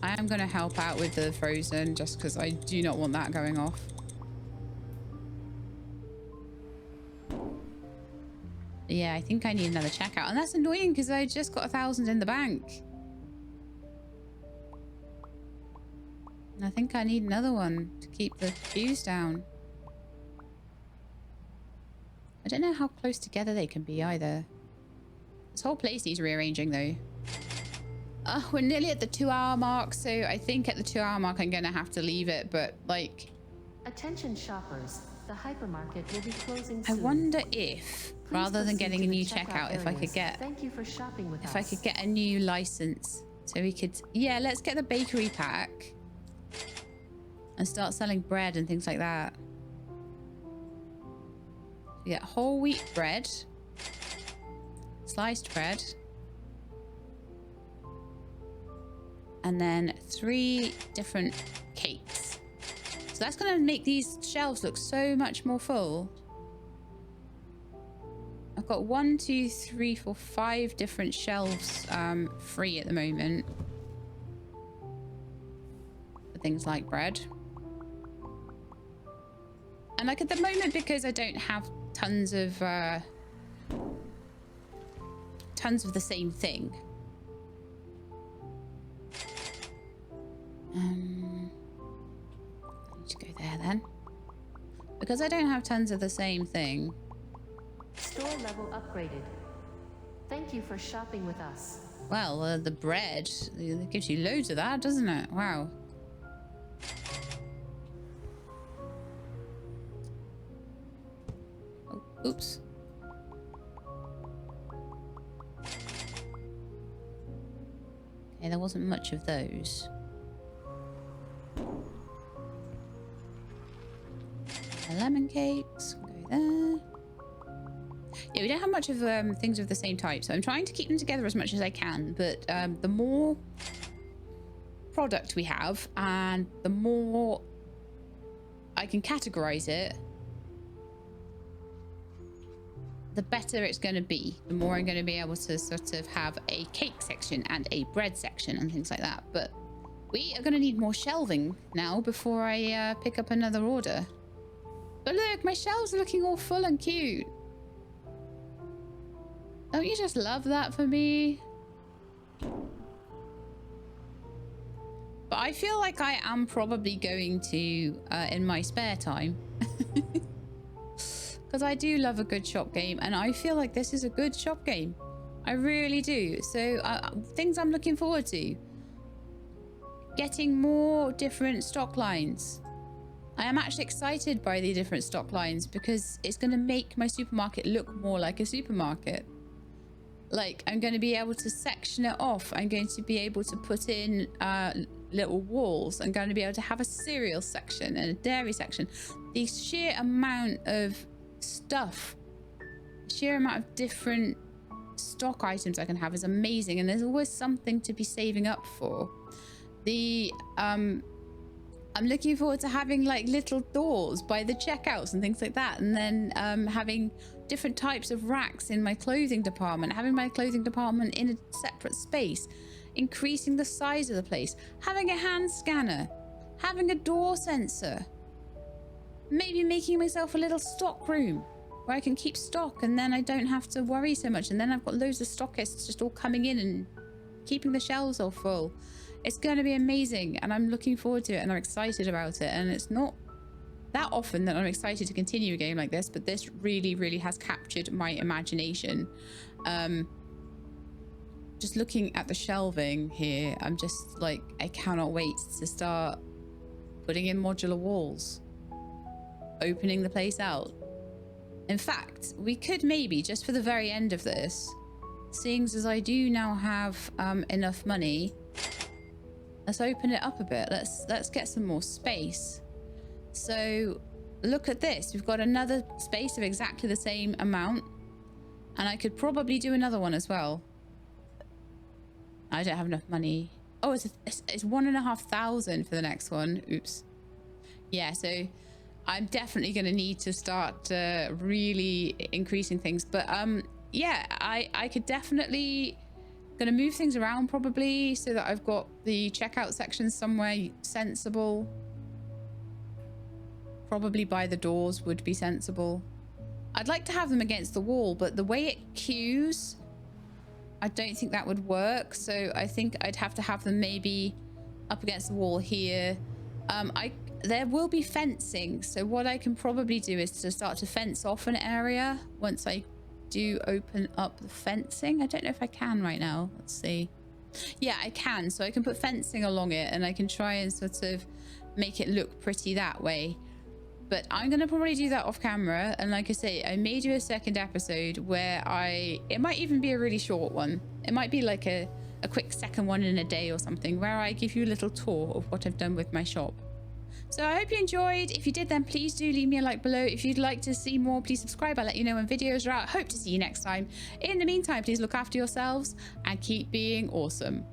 I am going to help out with the frozen just because I do not want that going off. Yeah, I think I need another checkout. And that's annoying because I just got 1,000 in the bank. And I think I need another one to keep the queues down. I don't know how close together they can be either. This whole place needs rearranging though. We're nearly at the 2-hour mark, so I think at the 2-hour mark I'm gonna have to leave it, but like... Attention shoppers, the hypermarket will be closing I soon. wonder if, rather than getting a new checkout, if I could get... Thank you for shopping with us. If I could get a new license, so we could... Yeah, let's get the bakery pack. And start selling bread and things like that. We get whole wheat bread. Sliced bread. And then 3 different cakes. So that's going to make these shelves look so much more full. I've got 1, 2, 3, 4, 5 different shelves free at the moment. For things like bread. And like at the moment, because I don't have tons of the same thing. I need to go there then. Because I don't have tons of the same thing. Store level upgraded. Thank you for shopping with us. Well, the bread, it gives you loads of that, doesn't it? Wow. Oh, oops. Okay, there wasn't much of those. The lemon cakes go there. Yeah, we don't have much of things of the same type, so I'm trying to keep them together as much as I can, but the more product we have and the more I can categorize it, the better it's going to be. The more I'm going to be able to sort of have a cake section and a bread section and things like that. But we are going to need more shelving now before I pick up another order. But look, my shelves are looking all full and cute. Don't you just love that for me? But I feel like I am probably going to, in my spare time, because I do love a good shop game, and I feel like this is a good shop game. I really do. So things I'm looking forward to. Getting more different stock lines. I am actually excited by the different stock lines because it's going to make my supermarket look more like a supermarket. Like, I'm going to be able to section it off. I'm going to be able to put in little walls. I'm going to be able to have a cereal section and a dairy section. The sheer amount of stuff, the sheer amount of different stock items I can have is amazing. And there's always something to be saving up for. I'm looking forward to having like little doors by the checkouts and things like that. And then having different types of racks in my clothing department, having my clothing department in a separate space, increasing the size of the place, having a hand scanner, having a door sensor, maybe making myself a little stock room where I can keep stock and then I don't have to worry so much. And then I've got loads of stockists just all coming in and keeping the shelves all full. It's going to be amazing and I'm looking forward to it and I'm excited about it. And it's not that often that I'm excited to continue a game like this, but this really, really has captured my imagination. Just looking at the shelving here, I'm just like, I cannot wait to start putting in modular walls, opening the place out. In fact, we could maybe, just for the very end of this, seeing as I do now have enough money, let's open it up a bit. Let's get some more space. So look at this. We've got another space of exactly the same amount. And I could probably do another one as well. I don't have enough money. Oh, it's 1,500 for the next one. Oops. Yeah, so I'm definitely going to need to start really increasing things. But yeah, I could definitely... Gonna move things around probably so that I've got the checkout section somewhere sensible. Probably by the doors would be sensible. I'd like to have them against the wall, but the way it queues, I don't think that would work. So I think I'd have to have them maybe up against the wall here. There will be fencing. So what I can probably do is to start to fence off an area once I do open up the fencing. I don't know if I can right now. Let's see. Yeah, I can. So I can put fencing along it and I can try and sort of make it look pretty that way. But I'm going to probably do that off camera. And like I say, I may do a second episode where it might even be a really short one. It might be like a quick second one in a day or something where I give you a little tour of what I've done with my shop. So I hope you enjoyed. If you did, then please do leave me a like below. If you'd like to see more, please subscribe. I'll let you know when videos are out. Hope to see you next time. In the meantime, please look after yourselves and keep being awesome.